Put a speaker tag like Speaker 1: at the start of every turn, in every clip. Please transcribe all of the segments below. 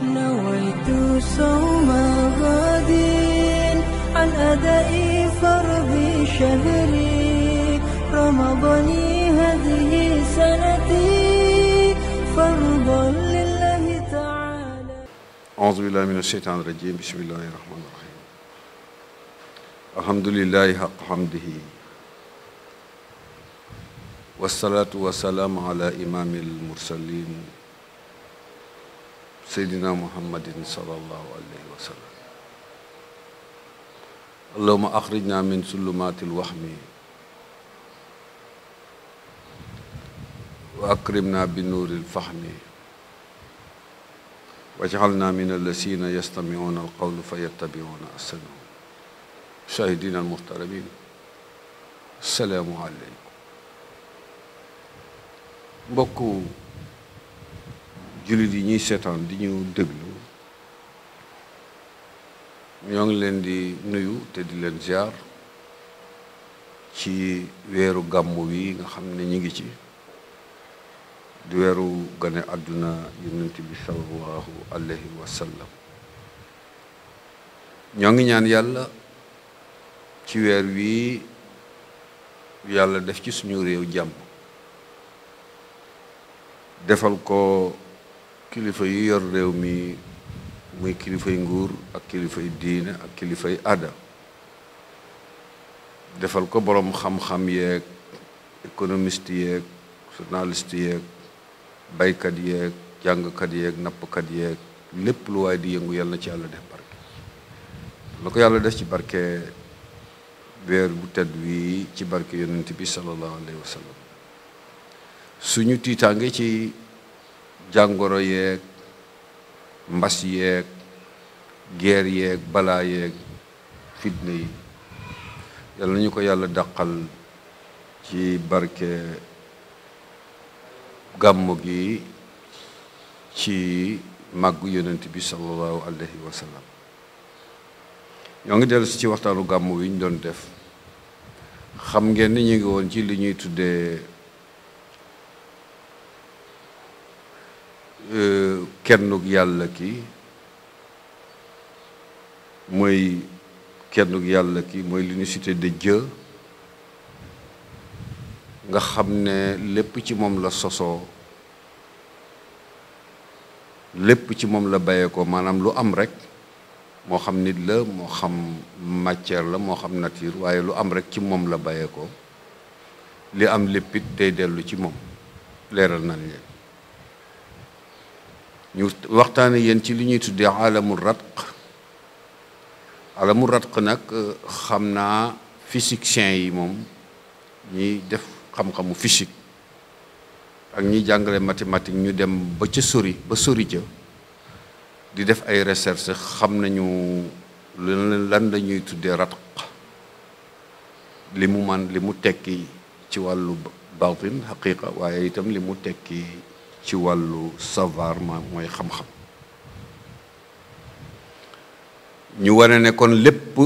Speaker 1: نويت صوم غد عن أداء فرض شهري رمضان هذه سنتي فرضا لله تعالى.
Speaker 2: أعوذ بالله من الشيطان الرجيم. بسم الله الرحمن الرحيم. الحمد لله حق حمده والصلاة والسلام على إمام المرسلين سيدنا محمد صلى الله عليه وسلم. اللهم أخرجنا من ظلمات الوهم وأكرمنا بنور الفهم واجعلنا من الذين يستمعون القول فيتبعون أحسنه. شاهدين المحترمين، السلام عليكم. mbokku jullit yi ñuy seetaan di ñu déglu ñoo ngi leen di nuyu te di leen ziar ci weeru gàmmu wi nga xam ne ñu ngi ci di weeru gane àdduna yonent bi sallallahu alayhi wa sallam. ñoo ngi ñaan yàlla ci weer wi yàlla def ci suñu réew jàmm, defal ko kilifa yi yor réew mi muy kilifay nguur ak kilifay diine ak kilifay aada, defal ko boroom xam-xam yeeg économiste yeeg journaliste yeeg baykat yeeg jàngkat yeeg nappkat yeeg lépp lu waay di yëngu yàlla na ci yàlla def barke. la ko yàlla def ci barke weer bu tedd wi ci barke yonent bi sallallahu alayhi wa sallam. suñu tiitaange ci jàngoro yeeg mbas yeeg guerre yeeg balaa yeeg fitna yi yàlla nañu ko yàlla dàqal ci barke gàmmu gi ci màggu yonent bi sallallahu alayhi wa sallam. ñoo ngi dellu si ci waxtaanu gàmmu wi ñu doon def. xam ngeen ni ñu ngi woon ci li ñuy tuddee kennug yàlla ki mooy kennug yàlla ki mooy l'unicité de Dieu nga xam ne lépp ci moom la sosoo, lépp ci moom la bàyyeekoo. maanaam lu am rek moo xam nit la, moo xam matière la, moo xam nature, waaye lu am rek ci moom la bàyyeekoo. li am léppit day dellu ci moom. leeral nañ leen ñu waxtaane yéen ci li ñuy tuddee alamul ratq. alamul ratq nag xam naa physiciens yi moom ñiy def xam-xamu physique ak ñiy jàngale mathématique ñu dem ba ca sori ba sori ca di def ay recherche xam nañu lan la ñuy tuddee ratq, li mu tekki ci wàllu baatin xaqiqa, waaye itam li mu tekki ci wàllu savoir mooy xam-xam. ñu wane ne kon lépp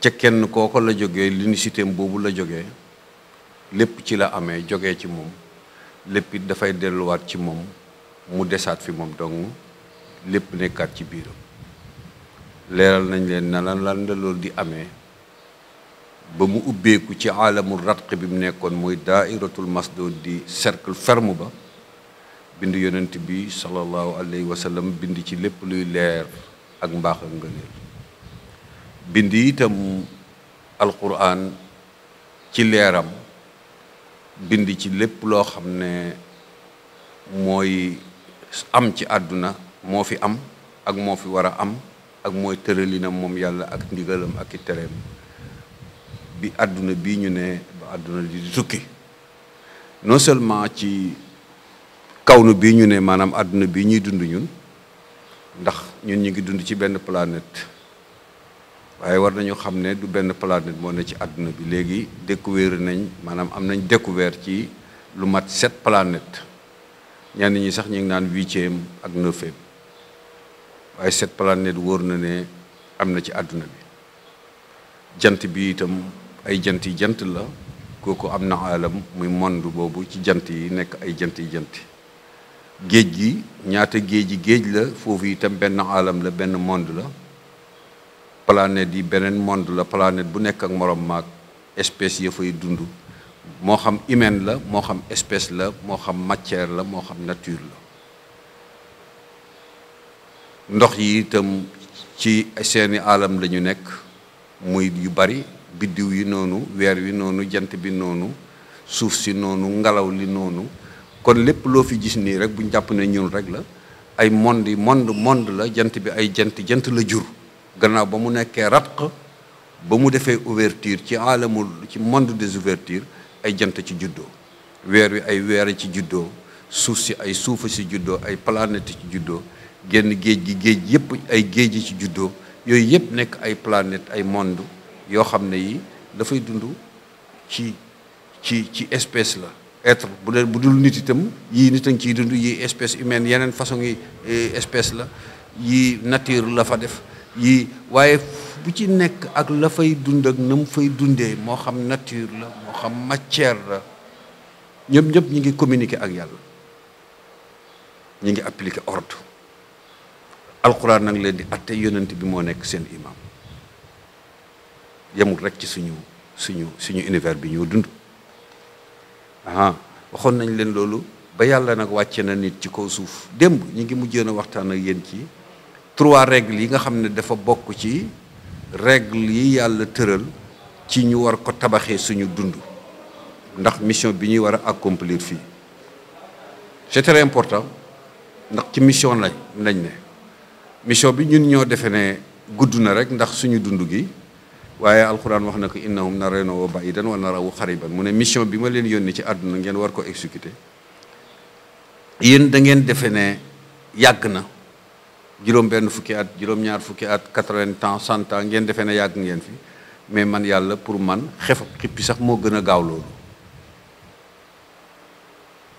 Speaker 2: ca kenn kooko la jógee, l'unicité boobu la jógee, lépp ci la amee jógee ci moom, lépp it dafay delluwaat ci moom, mu desaat fi moom dong, lépp nekkaat ci biiram. leeral nañ leen na lan la loolu di amee ba mu ubbeeku ci alamul ratq bi mu nekkoon mooy daairatul masdud di cercle ferme ba. bind yonent bi sallallahu alayhi wa sallam bind ci lépp luy leer ak mbaax ak ngëneel. bind itam alquran ci leeram, bind ci lépp loo xam ne mooy am ci àdduna, moo fi am ak moo fi war a am ak mooy tëralinam moom yàlla ak ndigalam ak i tereem bi àdduna bii ñu ne ba àdduna di tukki. non seulement ci kawnu bii ñu ne maanaam àdduna bii ñuy dund ñun, ndax ñun ñu ngi dund ci benn planète, waaye war nañu xam ne du benn planète moo ne ci àdduna bi. léegi découvert nañ, maanaam am nañ découvert ci lu mat 7 planètes. ñenn ñi sax ñu ngi naan 8e ak 9e, waaye 7 planètes wóor na ne am na ci àdduna bi. jant bi itam ay jant la, kooku am na alam muy monde boobu ci jant yi nekk ay jant géej gi ñaata géej la foofu itam benn alam la benn monde la planète yi beneen monde la planète bu nekk ak morom maag espèce ya fay dund moo xam humaine la moo xam espèce la moo xam matière la moo xam nature la ndox yi itam ci seeni alam la ñu nekk muy yu bari biddiw yi noonu weer wi noonu jant bi noonu suuf si noonu ngelaw li noonu kon lépp loo fi gis nii rek buñ jàpp ne ñun rek la ay monde la jant bi ay jant la jur gannaaw ba mu nekkee ratq ba mu defee ouverture ci alamul ci monde des ouvertures ay jant ci juddoo weer wi ay weer ci juddoo suuf si ay suufa si juddoo ay planète ci juddoo génn géej yépp ay géej ci juddoo yooyu yépp nekk ay planète ay monde yoo xam ne yi dafay dund ci espèce la être bu dul nit itam yii nit a ngi ciy dund yii espèce humaine yeneen façon yi espèce la yii nature la fa def yii waaye bu ci nekk ak la fay dund ak na mu fay dundee moo xam nature la moo xam matière la ñëpp ñi ngi communiquer ak yàlla ñi ngi appliquer ordre alquran nag leen di atte yonent bi moo nekk seen imam yemul rek ci suñu univers bi ñoo dund waxoon nañ leen loolu ba yàlla nag wàcce na nit ci kaw suuf démb ñi ngi mujjee a waxtaan ak yéen ci 3 règles yi nga xam ne dafa bokk ci règles yi yàlla tëral ci ñu war ko tabaxee suñu dund ndax mission bi ñuy war a accomplir fii c'est très important ndax ci mission lañ ne mission bi ñun ñoo defe ne gudd na rek ndax suñu dund gi waaye alxuraan wax na ko innahum naraynahu ba'idan wa narahu qariban mu ne mission bi ma leen yónni ci àdduna ngeen war ko exécuter yéen da ngeen defe ne yàgg na juróom-benn fukki at juróom-ñaar fukki at 80 ans 100 ans ngeen defe ne yàgg ngeen fi mais man yàlla pour man xef ak xippi sax moo gën a gaaw loolu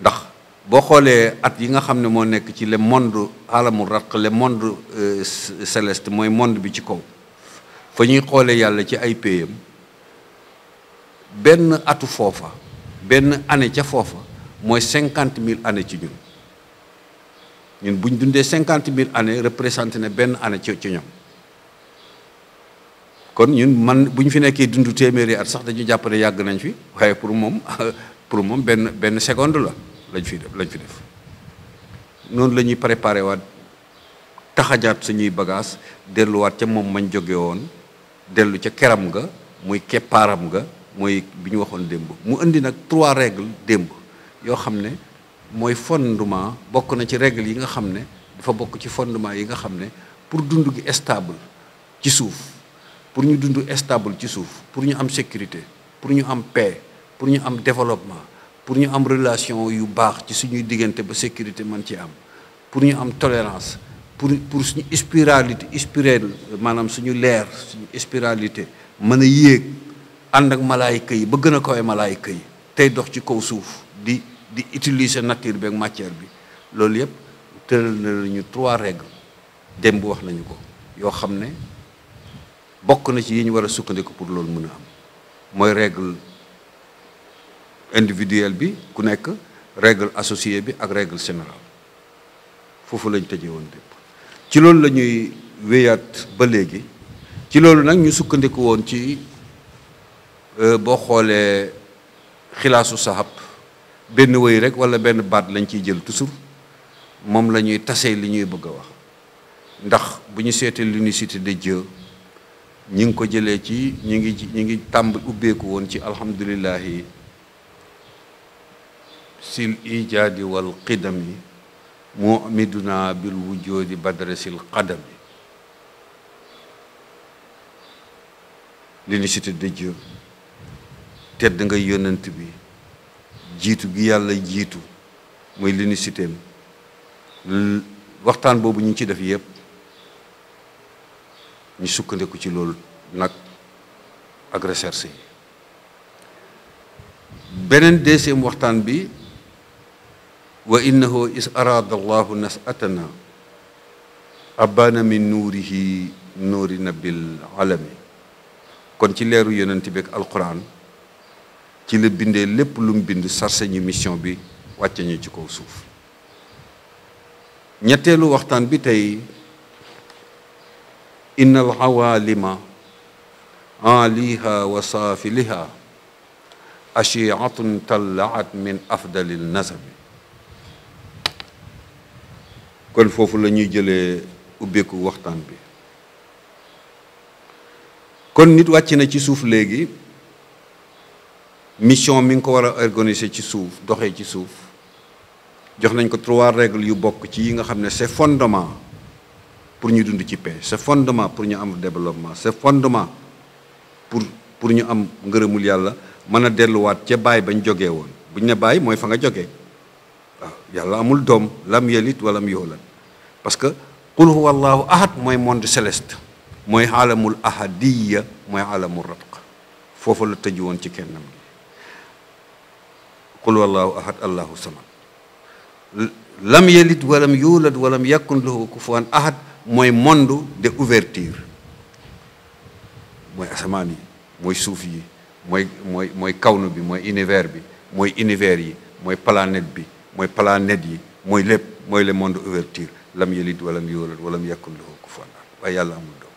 Speaker 2: ndax boo xoolee at yi nga xam ne moo nekk ci le monde alamul ratq le monde céleste mooy monde bi ci kaw fa ñuy xoolee yàlla ci ay payam benn atu foofa benn année ca foofa mooy 50 000 années ci ñun bu ñu dundee 50 000 années représenté ne benn année ci ñoom kon ñun man bu ñu fi nekkee dund téeméeri at sax dañu jàpp ne yàgg nañ fi waaye pour moom benn seconde la lañ fi def noonu la ñuy préparé waat taxajaat suñuy bagage delluwaat ca moom mañ jóge woon dellu ca keram nga muy keppaaram nga mooy bi ñu waxoon démb mu indi nag 3 règles démb yoo xam ne mooy fondement bokk na ci règles yi nga xam ne dafa bokk ci fondement yi nga xam ne pour dund gi stable ci suuf pour ñu dund stable ci suuf pour ñu am sécurité pour ñu am paix pour ñu am développement pour ñu am relation yu baax ci suñuy diggante ba sécurité mën ci am pour ñu am tolérance pour suñu spirituel maanaam suñu leer suñu spiritualité mën a yéeg ànd ak malaayika yi ba gën a kawe malaayika yi tey dox ci kaw suuf di utiliser nature bi ak matière bi loolu yëpp tëral na lañu 3 règles démb wax nañu ko yoo xam ne bokk na ci yi ñu war a sukkandiku pour loolu mën a am mooy règle individuelle bi ku nekk règle associée bi ak règle générale foofu lañ tëjee woon démb ci loolu la ñuy wéyaat ba léegi ci loolu nag ñu sukkandiku woon ci boo xoolee xilaasu sahab benn wëy rek wala benn baat lañ ciy jël toujours moom la ñuy tasee li ñuy bëgg a wax ndax bu ñu seetee l'unicité de Dieu ñi ngi ko jëlee ci ñi ngi tàmb ubbeeku woon ci alhamdulillahi sil ijaadi wal qidami mu'miduna bil wujudi badrasil qadami l'unicité de Dieu tedd nga yonent bi jiitu gi yàlla jiitu mooy l'unicité waxtaan boobu ñu ci def yépp ñu sukkandiku ci loolu nag ak recherche yi beneen deuxième waxtaan bi wa innahu is arada allahu nas'atana abana min nuurihi nuuri nabil alami kon ci leeru yonent bi ak alquran ci la bindee lépp lu mu bind sarse ñu mission bi wàcce ñu ci kaw suuf ñetteelu waxtaan bi tey inna al awalima aliha wa saafiliha ashiatun tallaat min afdalil nasabi. kon foofu la ñuy jëlee ubbeeku waxtaan bi. kon nit wàcc na ci suuf léegi, mission mi ngi ko war a organiser ci suuf, doxee ci suuf. jox nañ ko 3 règles yu bokk ci yi nga xam ne c'est fondement pour ñu dund ci paix, c'est fondement pour ñu am développement, c'est fondement pour ñu am ngërëmul yàlla, mën a delluwaat ca baay bañ jógee woon. bu ñu ne baay mooy fa nga jógee. waaw yàlla amul doom, lam yelit walam yoolad, parce que qul huwa allahu ahad mooy monde céleste, mooy alamul ahadiya, mooy alamul ratq. foofu la tëju woon ci kennam gi. qul huwa allahu ahad allahu samad. lam yelit walam yoolad walam yakun lahu kufuwan ahad mooy monde de ouverture, mooy asamaan yi, mooy suuf yi, mooy kawnu bi, mooy univers bi, mooy univers yi, mooy planète bi, mooy planète yi, mooy lépp, mooy le monde ouverture. lam yalid walam yulad walam yakun lahu kufuwan ahad. waaye yàlla amul doom.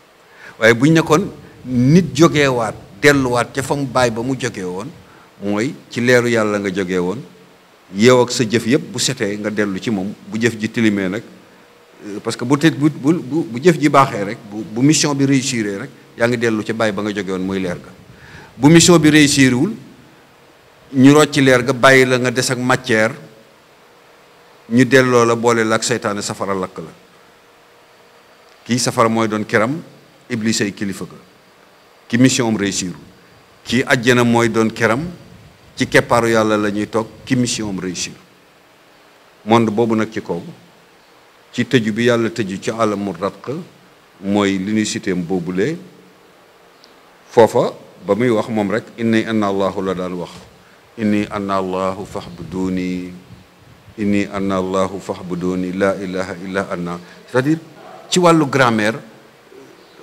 Speaker 2: waaye buñ nekkoon nit jógeewaat delluwaat ca fa mu baay ba mu jógee woon, mooy ci leeru yàlla nga jógee woon, yow ak sa jëf yëpp bu setee nga dellu ci moom. bu jëf ji tilimee nag, parce que bu jëf ji baaxee rek, bu mission bi réussir rek, yaa ngi dellu ca baay ba nga jógee woon, muy leer ga. bu mission bi réussirwul, ñu rocc ci leer ga bàyyi la nga des ak matière, ñu delloo la boole la ak seytaane, safara lakk la. kii safara mooy doon keram, iblis ay kilifa ga, ki mission am réussirul. kii àjjana mooy doon keram, ci keppaaru yàlla la ñuy toog, ki mission am réussir. monde boobu nag ci kaw, ci tëju bi yàlla tëju ci alamul ratq, mooy l'unicité am boobule. foofa ba muy wax moom rek inni anna allahu la daan wax, inni anna allahu fahbuduni, inni anna allahu fahbuduni la ilaha illa anna. c'est-à-dire ci wàllu grammaire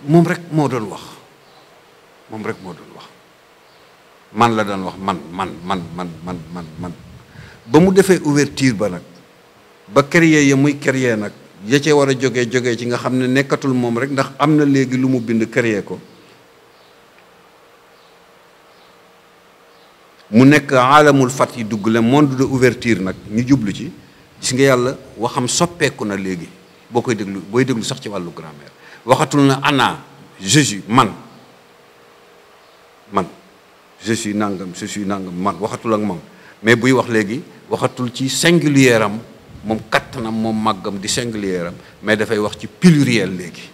Speaker 2: moom rek moo doon wax, moom rek moo doon wax. man la daan wax, man ba mu defee ouverture ba nag, ba créer ya muy créer nag, ya cee war a jógee ci nga xam ne nekkatul moom rek, ndax am na léegi lu mu bind créer ko, mu nekk alamul fat yi dugg le monde de ouverture nag, ñu jublu ci. gis nga yàlla waxam soppeeku na léegi, booy déglu sax ci wàllu grammaire. waxatul na ana, je suis man je suis nangam, man waxatul ak moom. mais buy wax léegi waxatul ci singulier am, moom kattanam, moom màggam di singulier am, mais dafay wax ci pluriel léegi.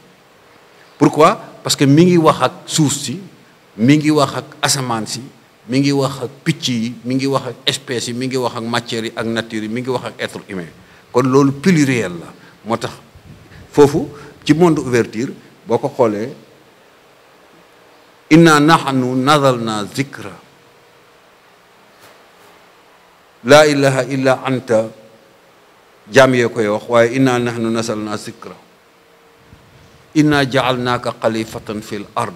Speaker 2: pourquoi? parce que mi ngi wax ak suuf si, mi ngi wax ak asamaan si, mi ngi wax ak picc yi, mi ngi wax ak espèces yi, mi ngi wax ak matière yi ak nature yi, mi ngi wax ak être humain. kon loolu pluriel la. moo tax foofu ci monde ouverture boo ko xoolee, inna nahnu nazalna zikra laa ilaha illa anta, jaam yee koy wax, waaye inna nahnu nazalna zikra inna jaalnaaka xalifatan fil ard.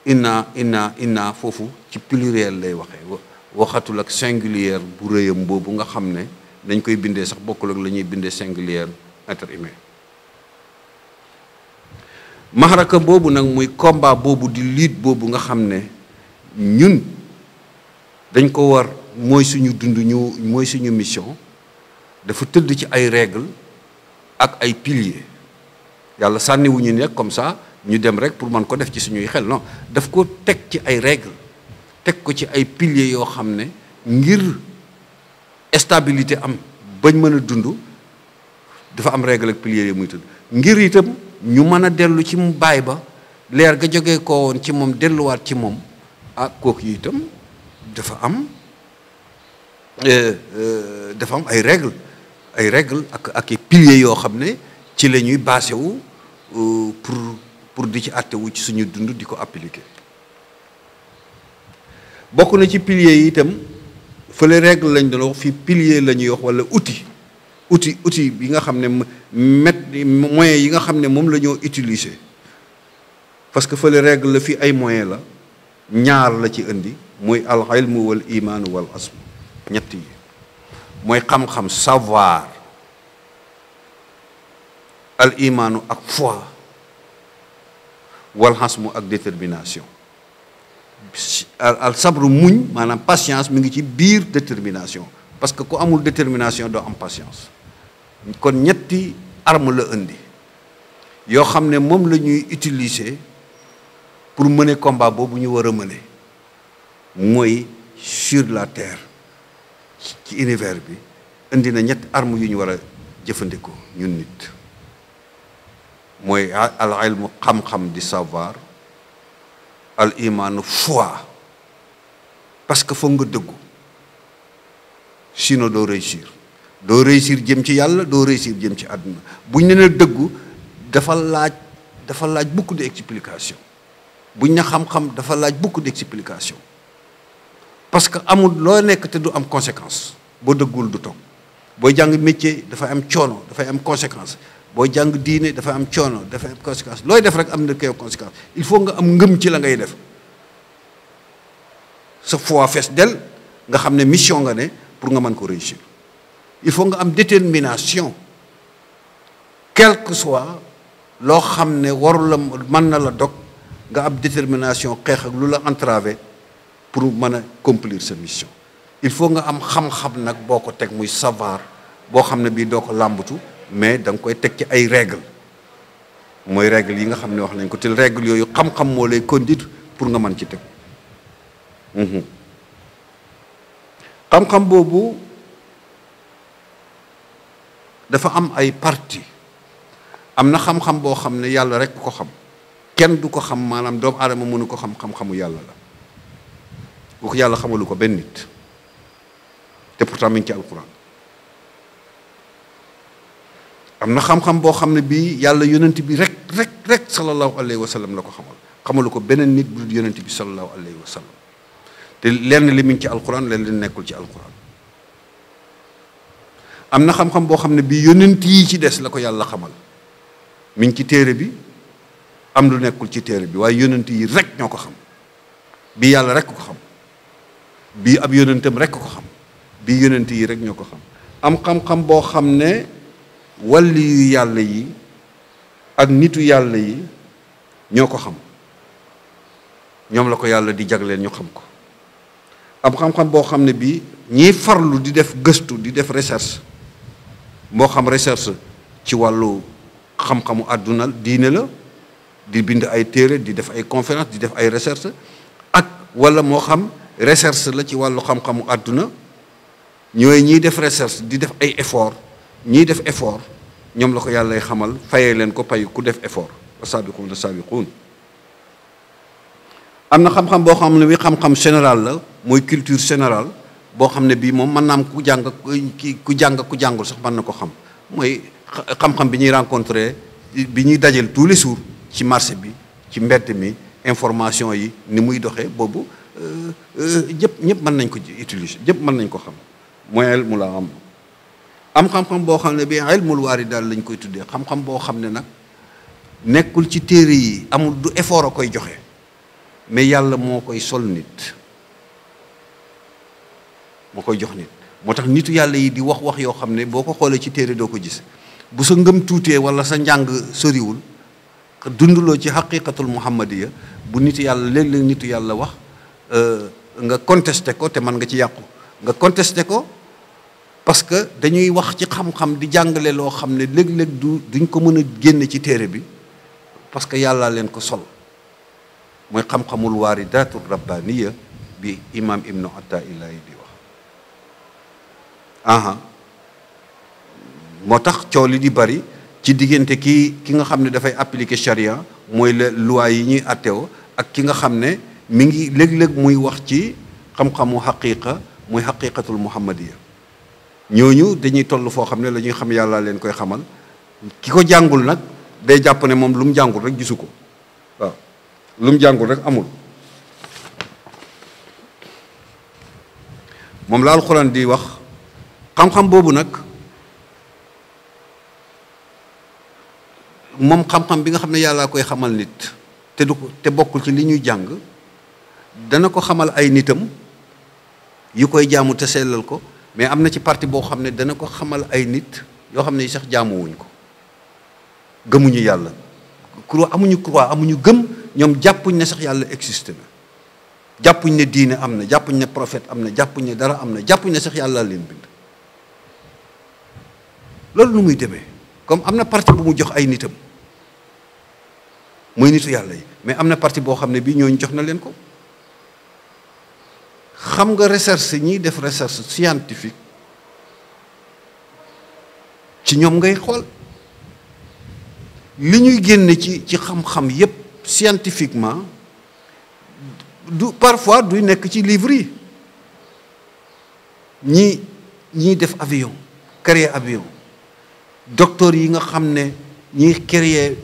Speaker 2: inna foofu ci pluriel lay waxee, waxatul ak singulier bu rëyam boobu nga xam ne dañ koy bindee sax bokkul ak la ñuy bindee singulier être humain. maxaraka boobu nag muy combat boobu di lutte boobu nga xam ne ñun dañ ko war, mooy suñu dund, mooy suñu mission. dafa tëdd ci ay règles ak ay piliers. yàlla sànniwuñu nekk comme ça ñu dem rek pour man ko def ci suñuy xel, non, daf ko teg ci ay règles, teg ko ci ay piliers yoo xam ne ngir stabilité am, bañ mën a dund, dafa am règle ak piliers yi muy tëdd. ngir itam ñu mën a dellu ci mu baay ba, leer ga jógee koo woon ci moom delluwaat ci moom, kooku yi itam dafa am ay règles ak piliers yoo xam ne ci la ñuy basé wu pour di ci àttewu ci suñu dund, di ko appliquer. bokk na ci piliers yi itam, fële règle lañ doon wax, fii pilier la ñuy wax, wala outil bi nga xam ne moyens yi nga xam ne moom la ñoo utiliser. parce que fële règle la, fii ay moyens la, ñaar la ci indi, mooy al ilmu wal iman wal asm. ñett yi mooy xam-xam, savoir, al imaanu ak foi wal xasmu ak détermination al sabru muñ maanaam patience mi ngi ci biir détermination parce que ku amul détermination doo am patience kon ñetti arme la indi yoo xam ne moom la ñuy utiliser pour mener combat boobu ñu war a mener mooy sur la terre ci univers bi indi na ñetti arme yu ñu war a jëfandikoo ñun nit mooy al ilmu xam-xam di savoir al imaanu foi parce que foog nga dëggu sinon doo réussir jëm ci yàlla doo réussir jëm ci àdduna buñ ne na dëggu dafa laaj beaucoup d'explication buñ ne xam-xam dafa laaj beaucoup d'explication parce que amul loo nekk te du am conséquence boo dëggul du toog booy jàng métier dafay am coono dafay am conséquence booy jàng diine dafay am coono dafay am conséquence looy def rek am na koy conséquence il faut nga am ngëm ci la ngay def sa foi fees del nga xam ne mission nga ne pour nga mën ko réussir il faut nga am détermination quel que soit loo xam ne waru la mën na la dog nga am détermination xeex ak lu la entravé pour mën a accomplir sa mission il faut nga am xam-xam nag boo ko teg muy savoir boo xam ne bii doo ko làmbatu mais da nga koy teg ci ay règles mooy règles yi nga xam ne wax nañ ko te règles yooyu xam-xam moo lay conduire pour nga mën ci teg xam-xam boobu dafa am ay partie am na xam-xam boo xam ne yàlla rek ko xam kenn du ko xam maanaam doomu aadama mënu ko xam xam-xamu yàlla la bu ko yàlla xamalu ko benn nit te pourtant mi ngi ci alquran am na xam-xam boo xam ne bii yàlla yonent bi rek sallallahu alayhi wa sallam la ko xamalu ko beneen nit bu dul yonent bi sallallahu alayhi wa sallam te lenn li mi ngi ci alquran lenn li nekkul ci alquran am na xam-xam boo xam ne bii yonent yi ci des la ko yàlla xamal mi ngi ci téere bi am lu nekkul ci téere bi waaye yonent yi rek ñoo ko xam bii yàlla rek ko xam bii ab yonentam rek ko xam bii yonent yi rek ñoo ko xam am xam-xam boo xam ne wàlli yu yàlla yi ak nitu yàlla yi ñoo ko xam ñoom la ko yàlla di jagleel ñu xam ko am xam-xam boo xam ne bii ñiy farlu di def gëstu di def recherche moo xam recherche ci wàllu xam-xamu àdduna diine la di bind ay téere di def ay conférence di def ay recherche ak wala moo xam recherche la ci wàllu xam-xamu àdduna ñooy ñiy def recherche di def ay effort ñiy def effort ñoom la ko yàlla lay xamal fayee leen ko pay ku def effort as-saabiquuna as-saabiquun am na xam-xam boo xam ne bi xam-xam général la mooy culture générale boo xam ne bii moom mën naa am ku jàngul sax mën na ko xam mooy xam-xam bi ñuy rencontré bi ñuy dajal tous les jours ci marché bi ci mbedd mi information yi ni muy doxee boobu ñëpp mën nañ ko utiliser ñëpp mën nañ ko xam mooy ilmu la am xam-xam boo xam ne bi ilmul waaridaat lañ koy tuddee xam-xam boo xam ne nag nekkul ci téere yi amul du effort a koy joxe mais yàlla moo koy sol nit moo koy jox nit moo tax nitu yàlla yi di wax yoo xam ne boo ko xoolee ci téere doo ko gis bu sa ngëm tuutee wala sa njàng soriwul dunduloo ci xaqiqatul muhammadiya bu nitu yàlla léeg-léeg nitu yàlla wax nga contesté ko te mën nga ci yàqu nga contesté ko parce que dañuy wax ci xam-xam di jàngale loo xam ne léeg-léeg duñ ko mën a génne ci téere bi parce que yàllaa leen ko sol mooy xam-xamul waaridatul rabbaniya bi imam ibnu Ata'illahi di wax moo tax coow li di bari ci diggante ki nga xam ne dafay appliquer charia mooy la loi yi ñuy attewoo ak ki nga xam ne mi ngi léeg-léeg muy wax ci xam-xamu xaqiqa muy xaqiqatul muhammadiya ñooñu dañuy toll foo xam ne la ñuy xam yàlla leen koy xamal ki ko jàngul nag day jàpp ne moom lu mu jàngul rek gisu ko waaw lu mu jàngul rek amul moom la alxuraan di wax xam-xam boobu nag moom xam-xam bi nga xam ne yàllaa koy xamal nit te bokkul ci li ñuy jàng dana ko xamal ay nitam yu koy jaamu te sellal ko mais am na ci partie boo xam ne dana ko xamal ay nit yoo xam ne yi sax jaamuwuñ ko gëmuñu yàlla amuñu croix amuñu gëm ñoom jàppuñ ne sax yàlla existé na jàppuñ ne diine am na jàppuñ ne prophète am na jàppuñ ne dara am na jàppuñ ne sax yàlla leen bind loolu nu muy demee comme am na parti bu mu jox ay nitam mooy nitu yàlla yi mais am na parti boo xam ne bii ñooñu jox na leen ko xam nga recherche ñiy def recherche scientifique ci ñoom ngay xool li ñuy génne ci xam-xam yépp scientifiquement du parfois duy nekk ci livre yi ñii def avion créer avion docteur yi nga xam ne ñiy créer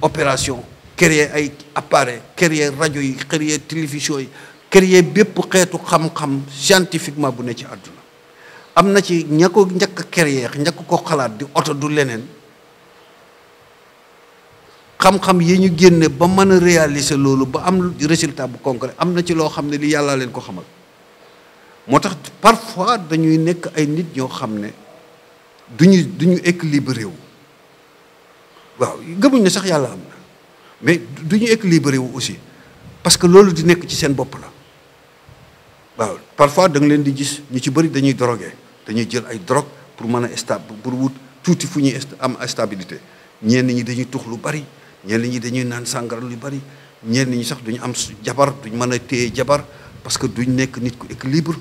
Speaker 2: opération créer ay appareil créer rajo yi créer télévision yi créer bépp xeetu xam-xam scientifiquement bu ne ci àdduna am na ci ña ko njëkk a créer njëkk ko xalaat di oto du leneen xam-xam yi ñu génne ba mën a réaliser loolu ba am résultat bu concret am na ci loo xam ne li yàlla leen ko xamal moo tax parfois dañuy nekk ay nit ñoo xam ne duñu équilibré wu waaw gëmuñ ne sax yàlla am na mais duñu équilibré wu aussi parce que loolu di nekk ci seen bopp la waaw parfois da nga leen di gis ñu ci bëri dañuy drogué dañuy jël ay drogue pour mën a stable pour wut tuuti fu ñuy am stabilité ñenn ñi dañuy tux lu bari ñenn ñi dañuy naan sàngara lu bari ñenn ñi sax duñu am jabar duñ mën a téye jabar parce que duñ nekk nit ku équilibre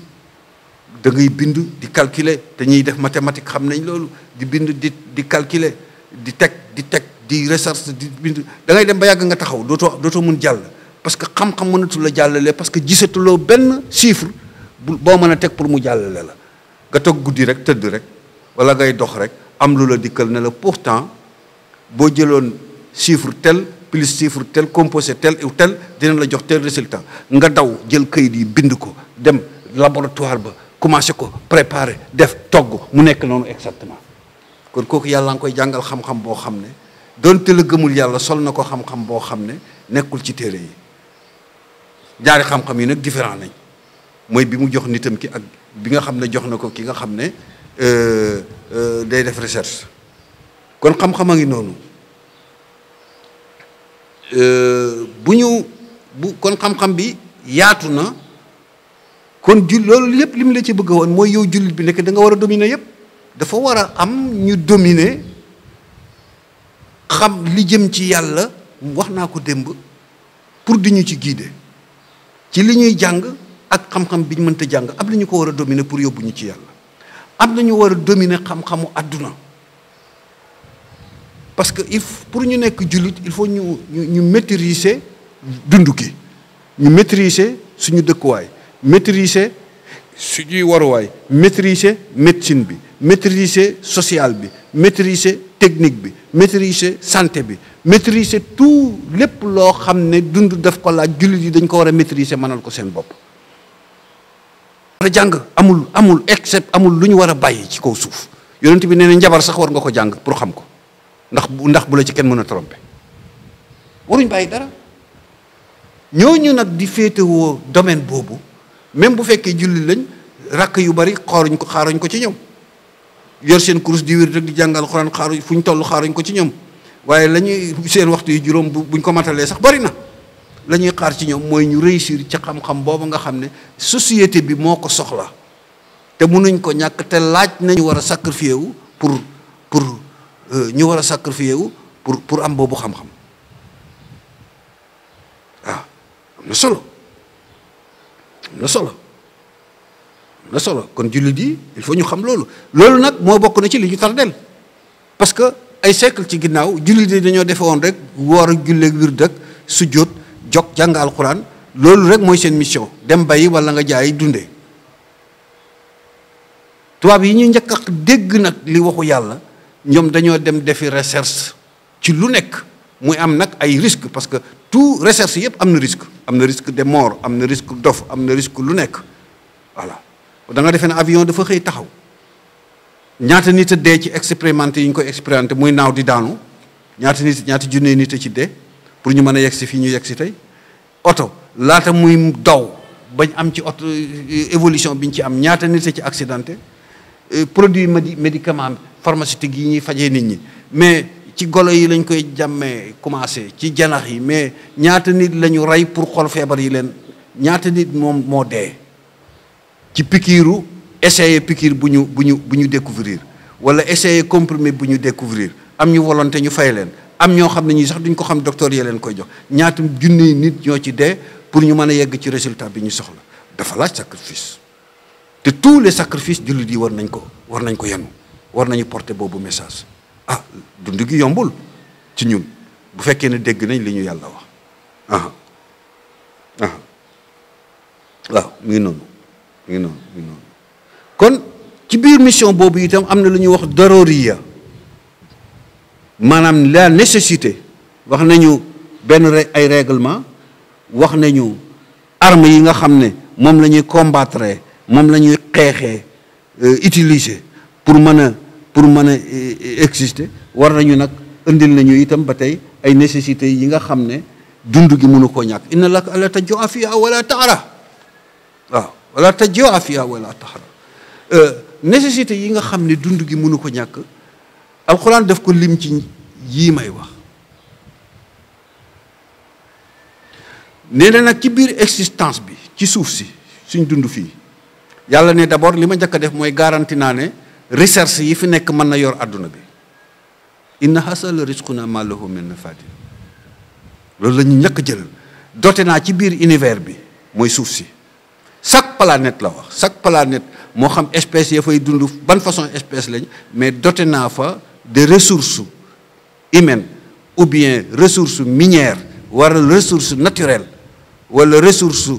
Speaker 2: da ngay bind di calculer te ñuy def mathématique xam nañ loolu di bind di calculer di teg di recherche di bind da ngay dem ba yàgg nga taxaw dootoo mun jàll parce que xam-xam mënatul la jàllale parce que gisatuloo benn chiffre boo mën a teg pour mu jàllale la nga toog guddi rek tëdd rek wala ngay dox rek am lu la dikkal ne la pourtant boo jëloon chiffre tel plus chiffre tel composé tel ou tel dina la jox tel résultat nga daw jël kayit yi bind ko dem laboratoire ba commencé ko préparer def togg mu nekk noonu exactement kon kooku yàlla nga koy jàngal xam-xam boo xam ne doonte la gëmul yàlla sol na ko xam-xam boo xam ne nekkul ci téere yi ñaari xam-xam yi nag différent nañ mooy bi mu jox nitam ki ak bi nga xam ne jox na ko ki nga xam ne day def recherche kon xam-xam a ngi noonu kon xam-xam bi yaatu na kon loolu yépp li mu la ci bëgg woon mooy yow jullit bi nekk da nga war a dominer yépp dafa war a am ñu dominer xam li jëm ci yàlla wax naa ko démb pour di ñu ci guider ci li ñuy jàng ak xam-xam bi ñu mënta jàng am na ñu ko war a dominer pour yóbbu ñu ci yàlla am na ñu war a dominer xam-xamu àdduna parce que pour ñu nekk jullit il faut ñu maîtriser dund gi ñu maîtriser suñu dëkkuwaay maîtriser suñuy waruwaay maîtriser médecine bi maîtriser social bi maîtriser technique bi maîtriser santé bi maîtriser tout lépp loo xam ne dund daf ko laaj jullit yi dañ ko war a maîtriser mënal ko seen bopp. war a jàng amul except amul lu ñu war a bàyyi ci kaw suuf yonent bi nee na njabar sax war nga ko jàng pour xam ko ndax bu la ci kenn mën a tromper waruñ bàyyi dara ñooñu nag di féetewoo domaine boobu même bu fekkee jullit lañ rakk yu bari xaaruñ ko ci ñoom yor seen kurus di wér rek di jàngal Alxuraan fu ñu toll xaaruñ ko ci ñoom waaye la ñuy seen waxtu yu juróom buñ ko matalee sax bari na la ñuy xaar ci ñoom mooy ñu réussir ci xam-xam boobu nga xam ne société bi moo ko soxla te mënuñ ko ñàkk te laaj nañu war a sacrifier wu ñu war a sacrifier wu pour am boobu xam-xam waaw am na solo kon jullit yi il faut ñu xam loolu nag moo bokk na ci li ñu tardel parce que ay siècle ci ginnaaw jullit yi dañoo defe woon rek woor ak julleeg wird ak sujjóot jog jàng alxuraan loolu rek mooy seen mission dem bayi wala nga jaay dundee tubaab yi ñu njëkk a dégg nag li waxu yàlla ñoom dañoo dem defi recherche ci lu nekk muy am nag ay risque parce que tout recherche yëpp am na risque de mort am na risque dof am na risque lu nekk voilà da nga defee ne avion dafa xëy taxaw ñaata nit a dee ci expérimenté yi ñu koy expérimenté muy naaw di daanu ñaata junne nit a ci dee pour ñu mën a yegsi fii ñu yegsi tey oto laata muy daw bañ am ci oto évolution bi ñu ci am ñaata nit a ci accidenté produit médicament pharmaceutique yi ñuy fajee nit ñi mais ci golo yi lañ koy jàmmee commencé ci janax yi mais ñaata nit la ñu rey pour xool feebar yi leen ñaata nit moom moo dee ci pikiiru essayer pikiir bu ñu découvrir wala essayer comprimé bu ñu découvrir am ñu volonté ñu fay leen am ñoo xam ne ñi sax duñ ko xam docteur yi leen koy jox ñaata junniy nit ñoo ci dee pour ñu mën a yegg ci résultat bi ñu soxla dafa laaj sacrifice te tous les sacrifices jullit yi war nañ ko yenu war nañu porter boobu message dund gi yombul ci ñun bu fekkee ne dégg nañ li ñu yàlla wax waaw mi ngi noonu kon ci biir mission boobu itam am na lu ñuy wax daruriya maanaam la nécessité wax nañu benn ay règlement wax nañu armes yi nga xam ne moom la ñuy combattre moom la ñuy xeexee utiliser pour mën a exister war nañu nag indil nañu itam ba tey ay nécessités yi nga xam ne dund gi mënu koo ñàkk inna laka alla tajua fiha wala taxara waaw wala tajua fiha wala taxara nécessité yi nga xam ne dund gi mënu ko ñàkk alxuraan daf ko lim ci yii may wax nee na nag ci biir existence bi ci suuf si suñ dund fii yàlla ne d'abord li ma njëkk a def mooy garanti naa ne recherche yi fi nekk mën na yor àdduna bi inna hasa la risquna ma lahu min nafadin loolu la ñu njëkk a jëlal doté naa ci biir univers bi mooy suuf si chaque planète la wax chaque planète moo xam espèce ya fay dund ban façon espèce lañ mais doté naa fa des ressources humaines ou bien ressources minières wala ressources naturelles wala ressources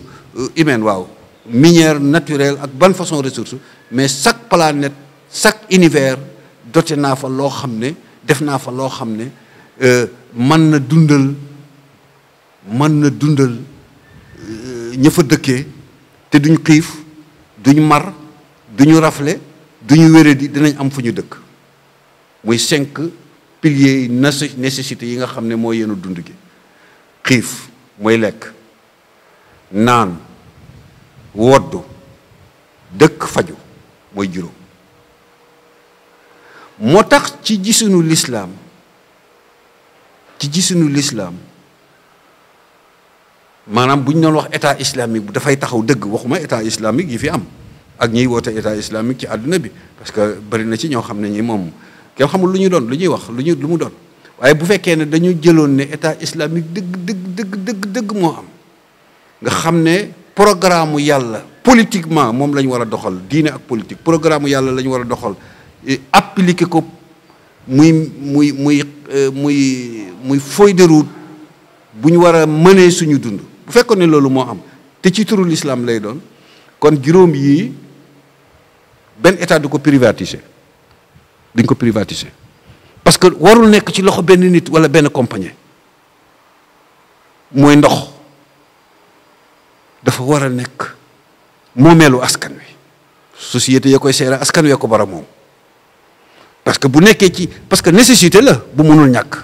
Speaker 2: humaines waaw minière naturelle ak ban façon ressource mais chaque planète chaque univers doté naa fa loo xam ne def naa fa loo xam ne mën na dundal ña fa dëkkee te duñ xiif duñ mar duñu rafle duñu wéradi dinañ am fu ñu dëkk muy 5 piliers nécessités yi nga xam ne moo yenu dund gi xiif mooy lekk naan woddu dëkk faju mooy juróom moo tax ci gisunu lislaam maanaam bu ñu doon wax état islamique bu dafay taxaw dëgg waxuma état islamique yi fi am ak ñiy woote état islamique ci àdduna bi parce que bari na ci ñoo xam ne ñi moom kenn xamul lu ñu doon lu ñuy wax lu mu doon waaye bu fekkee ne dañu jëloon ne état islamique dëgg moo am nga xam ne programme yàlla politiquement moom la ñu war a doxal diine ak politique programme yàlla la ñu war a doxal appliquer ko muy feuille de route bu ñu war a mënee suñu dund bu fekkoon ne loolu moo am te ci turu l'islam lay doon kon juróom yii benn état du ko privatiser duñ ko privatiser parce que warul nekk ci loxo benn nit wala benn compagnie mooy ndox dafa war a nekk moomeelu askan wi société ya koy seere askan wi ko bara moom parce que bu nekkee ci parce que nécessité la bu mënul ñàkk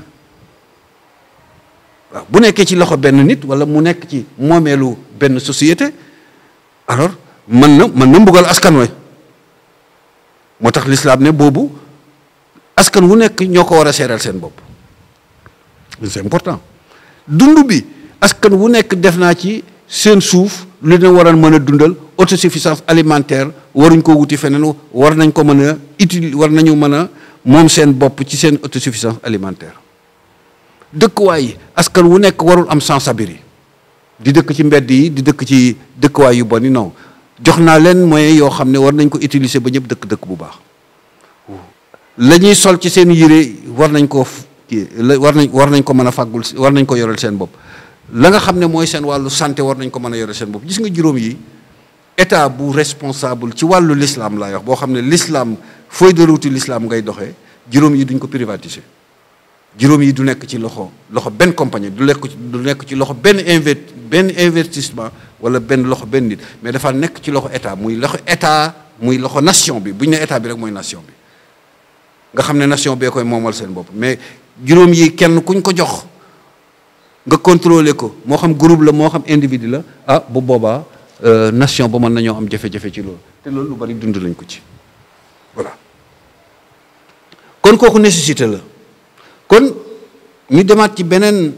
Speaker 2: waaw bu nekkee ci loxo benn nit wala mu nekk ci moomeelu benn société alors mën na mbugal askan wi moo tax l'islam ne boobu askan wu nekk ñoo ko war a seeral seen bopp c'est important dund bi askan wu nekk def naa ci seen suuf lu ne war a mën a dundal autosuffisance alimentaire waruñ ko wuti feneen war nañ ko mën a utile war nañu mën a moom seen bopp ci seen autosuffisance alimentaire dëkkuwaay yi askan wu nekk warul am sans-abri di dëkk ci mbedd yi di dëkk ci dëkkuwaay yu bon yi non jox naa leen moyens yoo xam ne war nañ ko utiliser ba ñëpp dëkk bu baax la ñuy sol ci seen yére war nañ ko war nañ ko mën a fàggul war nañ ko yoral seen bopp la nga xam ne mooy seen wàllu santé war nañ ko mën a yoral seen bopp gis nga juróom yi état bu responsable ci wàllu l'islam laay wax boo xam ne l'islam feuille de route l'islam ngay doxee juróom yi duñ ko privatiser juróom yi du nekk ci loxo benn compagnie du nekk ci loxo benn investissement wala benn loxo benn nit mais dafa nekk ci loxo état muy loxo nation bi bu ñu ne état bi rek mooy nation bi nga xam ne nation bee koy moomal seen bopp mais juróom yi kenn kuñ ko jox nga contrôler ko moo xam groupe la moo xam individu la bu boobaa nation ba mën nañoo am jafe-jafe ci loolu te loolu lu bari dund lañ ko ci voilà kon kooku nécessité la kon ñu demaat ci beneen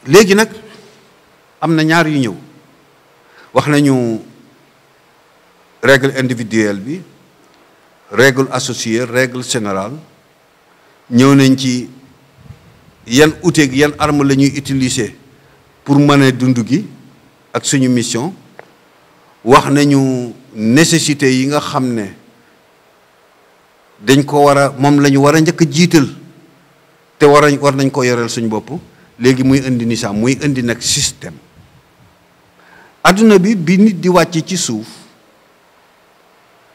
Speaker 2: léegi nag am na ñaar yu ñëw wax nañu règle individuelle bi, règle associée, règle générale. ñëw nañ ci yan outil yan arme la ñuy utiliser pour mener dund gi ak suñu mission. wax nañu nécessité yi nga xam ne dañ ko war a moom la ñu war a njëkk a jiital te war nañ ko yoreel suñu bopp. léegi muy indi nisaam muy indi nag système. adduna bi nit di wàcc ci suuf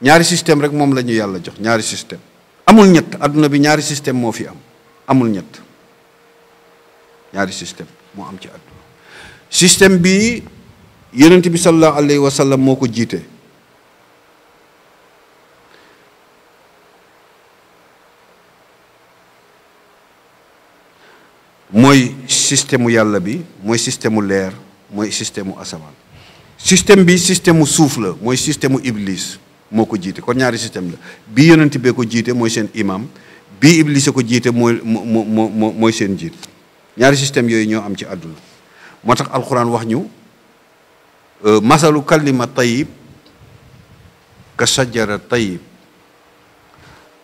Speaker 2: ñaari système rek moom la ñu yàlla jox, ñaari système. amul ñett, adduna bi ñaari système moo fi am, amul ñett, ñaari système moo am ci adduna. système bi yonent bi sallallahu alayhi wa sallam moo ko jiite. mooy système mu yàlla bi, mooy système mu leer, mooy système mu asamaan. système bi système mu suuf la, mooy système mu iblis moo ko jiite. kon ñaari système la, bii yonent bee ko jiite mooy seen imam, bii iblis a ko jiite mooy seen jiit. ñaari système yooyu ñoo am ci àdduna. moo tax alxuraan wax ñu masalu kalima tayyib ka shajara tayyib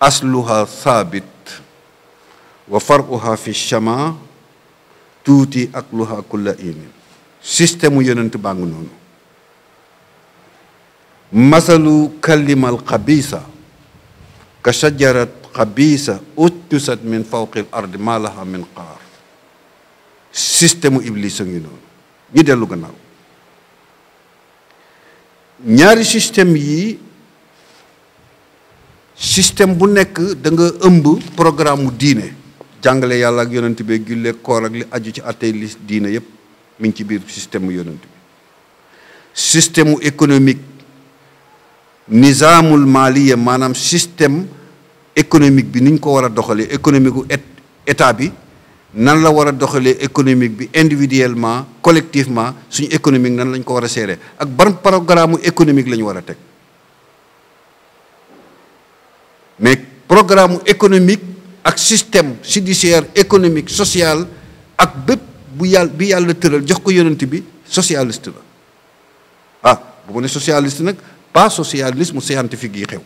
Speaker 2: asluha thabit wa faruha fi shama tuuti akluha kulla inin. système mu yonent baa ngi noonu. masalu kalimal xabisa ka shajarat xabisa uttusat min fawqil ardi ma laha min qaar. système mu iblis a ngi noonu. ñu dellu gannaaw. ñaari système yi, système bu nekk da nga ëmb programme mu diine. jàngale yàlla ak yonent bi, jullee koor ak li aju ci attey li diine yépp mi ngi ci biir système mu yonent bi. système mu économique, nizaamul maliya, maanaam système économique bi ni ñu ko war a doxalee, économique gu état bi nan la war a doxalee, économique bi individuellement, collectivement, suñu économique nan lañ ko war a seere ak ban programme économique la ñu war a teg. mais programme économique ak système judiciaire, économique, social ak bépp bi yàlla tëral jox ko yonent bi socialiste la. bu ma ne socialiste nag pas socialisme scientifique yi xew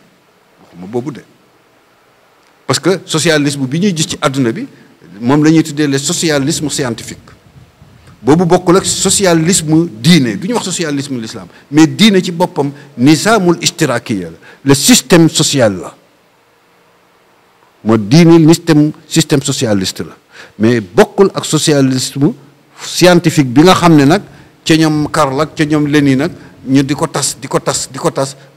Speaker 2: waxuma boobu de, parce que socialisme bi ñuy gis ci àdduna bi moom la ñuy tuddee le socialisme scientifique. boobu bokkul ak socialisme diine, du ñu wax socialisme l'islam, mais diine ci boppam nizaamul ishtirakiya la, le système social la. moo diine système socialiste la, mais bokkul ak socialisme scientifique bi nga xam ne nag ca ñoom Karl ak ca ñoom Lénine nag ñu di ko tas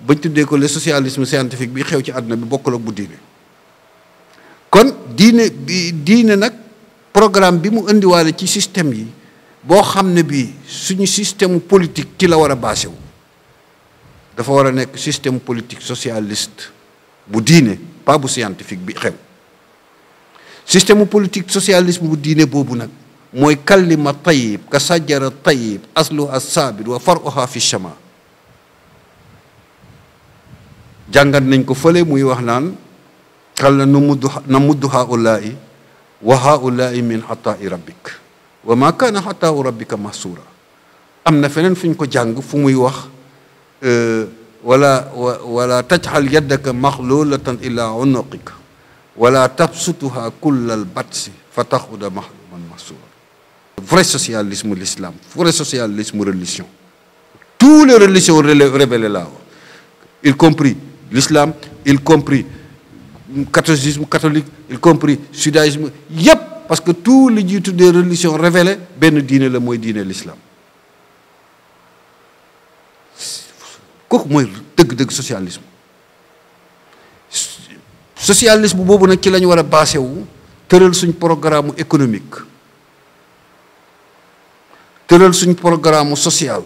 Speaker 2: bañ tuddee ko le socialisme scientifique bi xew ci àdduna bi bokkul ak bu diine. kon diine nag programme bi mu indiwaale ci système yi boo xam ne bii suñu système politique ci la war a basé wu, dafa war a nekk système politique socialiste bu diine, pas bu scientifique bi xew. système politique socialisme bu diine boobu nag mooy kalima tayyib ka sajara tayyib asluha sabit wa faruha fi shama. jàngat nañ ko fële muy wax naan xal na muddu haulaai wa haulaai min xataai rabbik wa ma kaana xataau rabbika mahsura. am na feneen fu ñu ko jàng fu muy wax wala tajxal yaddaka maxlulatan ila unuqika wala tabsutuha kullal batsi fa taxuda mahluman mahsura. vrai socialisme l'islam, vrai socialisme religion. Tous les religions révélées là, y compris l'islam, y compris le catholicisme catholique, y compris le judaïsme, yépp, parce que tous les jiitu des religions révélées benn diine la mooy diine l'islam. kooku mooy dëgg-dëgg socialisme. socialisme boobu nag ci la ñu war a basé wu tëral suñ programme économique, tëral suñ programme social,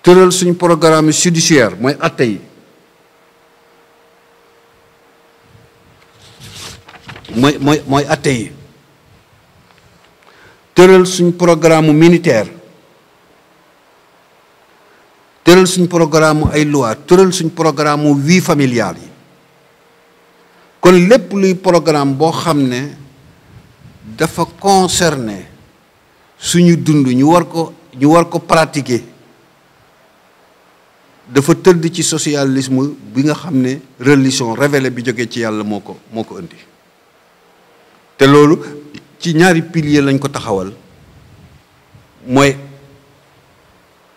Speaker 2: tëral suñ programme judiciaire mooy atte yi, mooy atte yi, tëral suñ programme militaire tëral suñ programme ay loi tëral suñ programme vie familiale yi kon lépp luy programme boo xam ne dafa concerné suñu dund ñu war ko pratiquer dafa tëdd ci socialisme bi nga xam ne religion révélée bi jógee ci yàlla moo ko indi te loolu ci ñaari pilier lañ ko taxawal mooy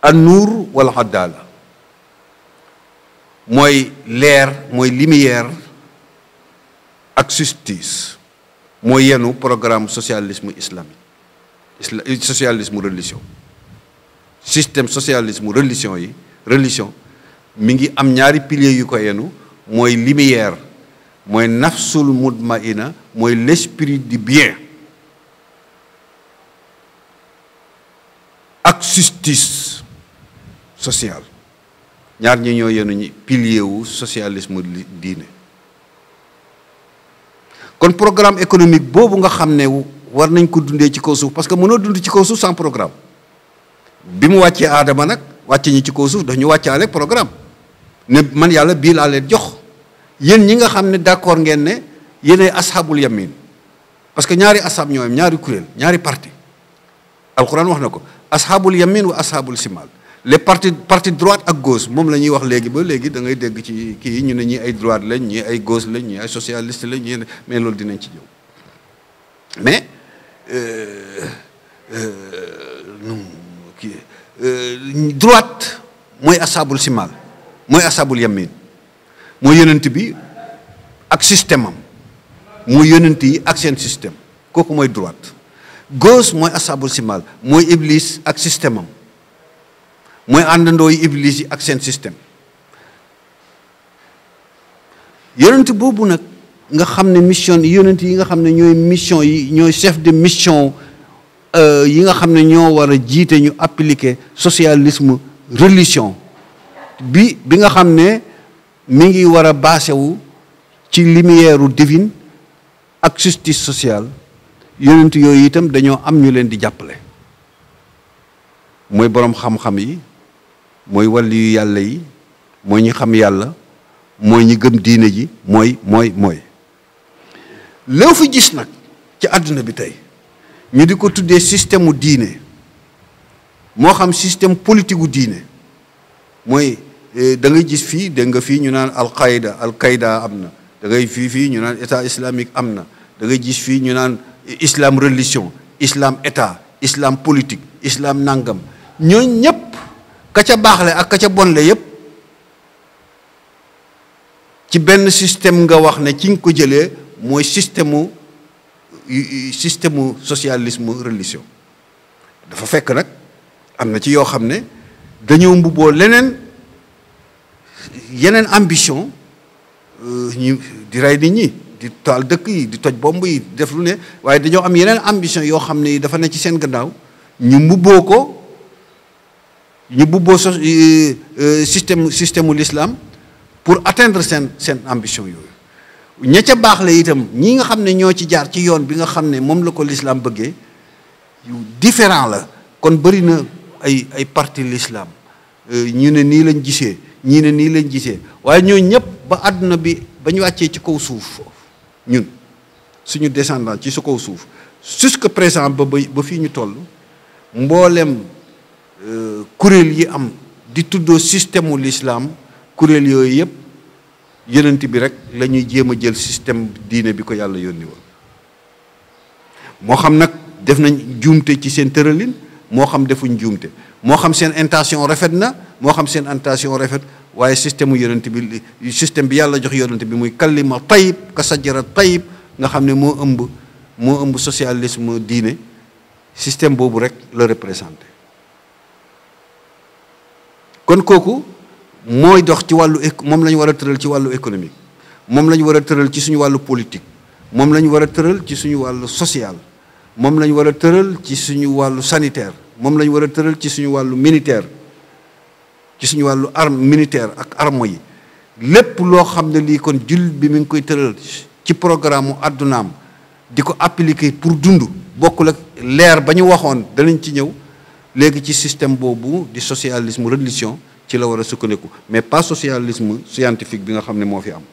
Speaker 2: an-nuur wal adala mooy leer mooy lumière ak justice mooy yenu programme socialisme islamique socialisme religion système socialisme religion mi ngi am ñaari piliers yu ko yenu mooy lumière mooy nafsul mutmaina mooy l'esprit du bien ak justice sociale ñaar ñi ñoo yenu ñi pilier wu socialisme diine kon programme économique boobu nga xam ne war nañ ko dundee ci kaw suuf parce que mënoo dund ci kaw suuf sans programme bi mu wàccee aadama nag wàcce ñi ci kaw suuf daf ñu wàccaale programme ne man yàlla bii laa leen jox yéen ñi nga xam ne d'accord ngeen ne yéenay ashabul yamin parce que ñaari ashab ñoo am ñaari kuréel ñaari parti alquran wax na ko ashabul yamin wa ashabul simal les parti droite ak gauche moom la ñuy wax léegi ba léegi da ngay dégg ci kii ñu ne ñii ay droite lañ ñii ay gauche lañ ñii ay socialiste lañ ñii mais loolu dinañ ci ñëw mais droite mooy ashabul simal mooy ashabul yamin mooy yonent bi ak système am mooy yonent yi ak seen système kooku mooy droite gauche mooy ashabul simal mooy iblis ak système am mooy àndandoo yi iblis yi ak seen système yonent boobu nag nga xam ne mission yonent yi nga xam ne ñooy mission yi ñooy chef de mission yi nga xam ne ñoo war a jiite ñu appliquer socialisme religion bi nga xam ne mi ngi war a basé wu ci lumière divine ak justice sociale yonent yooyu itam dañoo am ñu leen di jàppale mooy boroom xam-xam yi mooy wàllu yu yàlla yi mooy ñi xam yàlla mooy ñi gëm diine ji mooy loo fi gis nag ci àdduna bi tey ñu di ko tuddee système mu diine moo xam système politique gu diine mooy da ngay gis fii dégg nga fii ñu naan al-Qaïda am na da ngay fii ñu naan état islamique am na da ngay gis fii ñu naan islam religion islam état islam politique islam nangam ñooñ ñëpp ka ca baaxle ak ka ca bonle yëpp ci benn système nga wax ne ci nga ko jëlee mooy système socialisme religion dafa fekk nag am na ci yoo xam ne dañoo mbubboo yeneen ambition ñu di rey nit ñi di taal dëkk yi di toj bomb yi def lu ne waaye dañoo am yeneen ambition yoo xam ne dafa ne ci seen gannaaw ñu mbubboo système u l'islam pour atteindre seen ambition yooyu ña ca baax la itam ñi nga xam ne ñoo ci jaar ci yoon bi nga xam ne moom la ko l'islam bëggee yu différent la kon bëri na ay parti l'islam ñu ne nii lañ gisee ñii ne nii lañ gisee waaye ñoo ñëpp ba àdduna bi ba ñu wàccee ci kaw suuf ñun suñu descendant ci su kaw suuf jusque présent ba fii ñu toll mboolem kuréel yi am di tuddoo système u l'islam kuréel yooyu yëpp yonent bi rek la ñuy jéem a jël système diine bi ko yàlla yónni woon moo xam nag def nañ juumte ci seen tëralin moo xam defuñ juumte moo xam seen intention rafet na moo xam seen intention rafet waaye système yonent bi système bi yàlla jox yonent bi muy kalima tayyib ka sajara tayyib nga xam ne moo ëmb socialisme diine système boobu rek la représenté kon kooku mooy dox ci wàllu moom la ñu war a tëral ci wàllu économique moom la ñu war a tëral ci suñu wàllu politique moom la ñu war a tëral ci suñu wàllu social moom la ñu war a tëral ci suñu wàllu sanitaire moom la ñu war a tëral ci suñu wàllu militaire ci suñu wàllu militaire ak arme yi lépp loo xam ne lii kon jullit bi mi ngi koy tëral ci programme mu àddunaam di ko appliquer pour dund bokkul ak leer ba ñu waxoon danañ ci ñëw léegi ci système boobu di socialisme religion ci la war a sukkandiku mais pas socialisme scientifique bi nga xam ne moo fi am.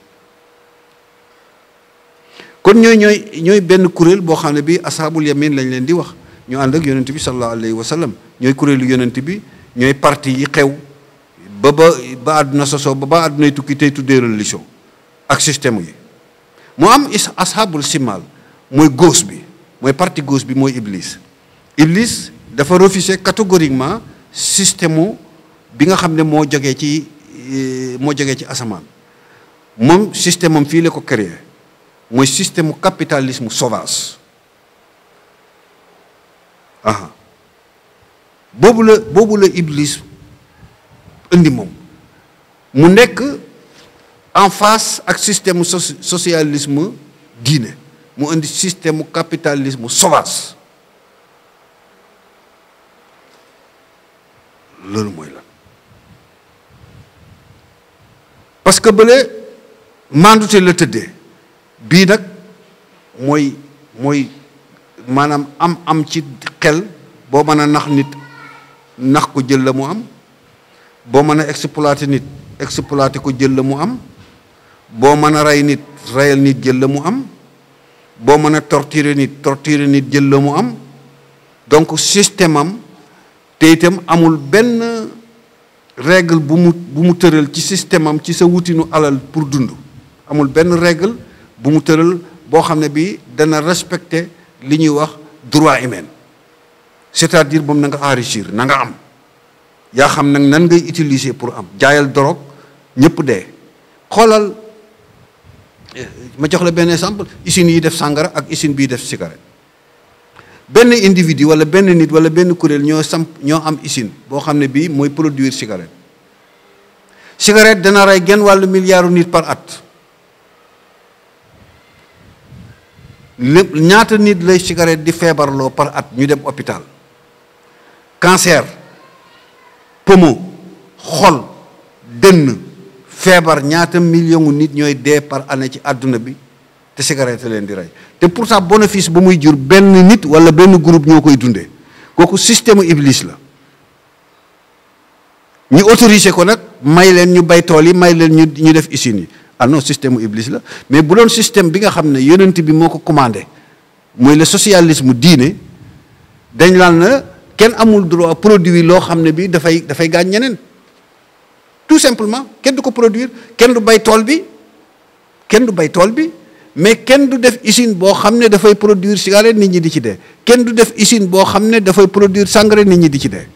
Speaker 2: kon ñooy benn kuréel boo xam ne bi ashaabul yamin lañ leen di wax ñu ànd ak yonent bi sallallahu alayhi wa sallam ñooy kuréelu yonent bi ñooy parti yi xew ba àdduna sosoo ba àddunay tukki tey tuddee religion ak système yi. mu am ashaabul simal mooy gauche bi mooy parti gauche bi mooy Iblis dafa refuser catégoriquement système bi nga xam ne moo jógee ci asamaan moom système am fii la ko créé mooy système capitalisme sauvage boobu la Iblis indi moom mu nekk en face ak système socialisme diine mu indi système capitalisme sauvage loolu mooy la parce que bële mandute la tëddee bii nag mooy maanaam am ci xel boo mën a nax nit nax ko jël la mu am boo mën a exploiter nit exploiter ko jël la mu am boo mën a rey nit reyal nit jël la mu am boo mën a torturer nit jël la mu am donc système am te itam amul benn règle bu mu tëral ci système am ci sa wutinu alal pour dund amul benn règle bu mu tëral boo xam ne bii dana respecter li ñuy wax droit humain c'est-à-dire moom na nga enrichir na nga am yaa xam nag nan ngay utiliser pour am jaayal drogue ñëpp dee xoolal ma jox la benn exemple usines yi def sàngara ak usine bii def cigarette benn individu wala benn nit wala benn kuréel ñoo am usine boo xam ne bii mooy produire cigarette dana rey genn wàllu milliardu nit par at lépp ñaata nit lay cigarette di feebarloo par at ñu dem hôpital cancer poumon xol dënn feebar ñaata million nit ñooy dee par année ci àdduna bi te cigarette leen di rey te pourtant bénéfice ba muy jur benn nit wala benn groupe ñoo koy dundee kooku système Iblis la ñu autorisé ko nag may leen ñu bay tool yi may leen ñu def usines yi ah non système Iblis la mais bu doon système bi nga xam ne yonent bi moo ko commandé mooy le socialisme diine dañ laan na kenn amul droit produire loo xam ne bi dafay gaañ ñeneen tout simplement kenn du ko produire kenn du bay tool bi mais kenn du def usine boo xam ne dafay produire cigarette nit ñi di ci dee kenn du def usine boo xam ne dafay produire sangara nit ñi di ci dee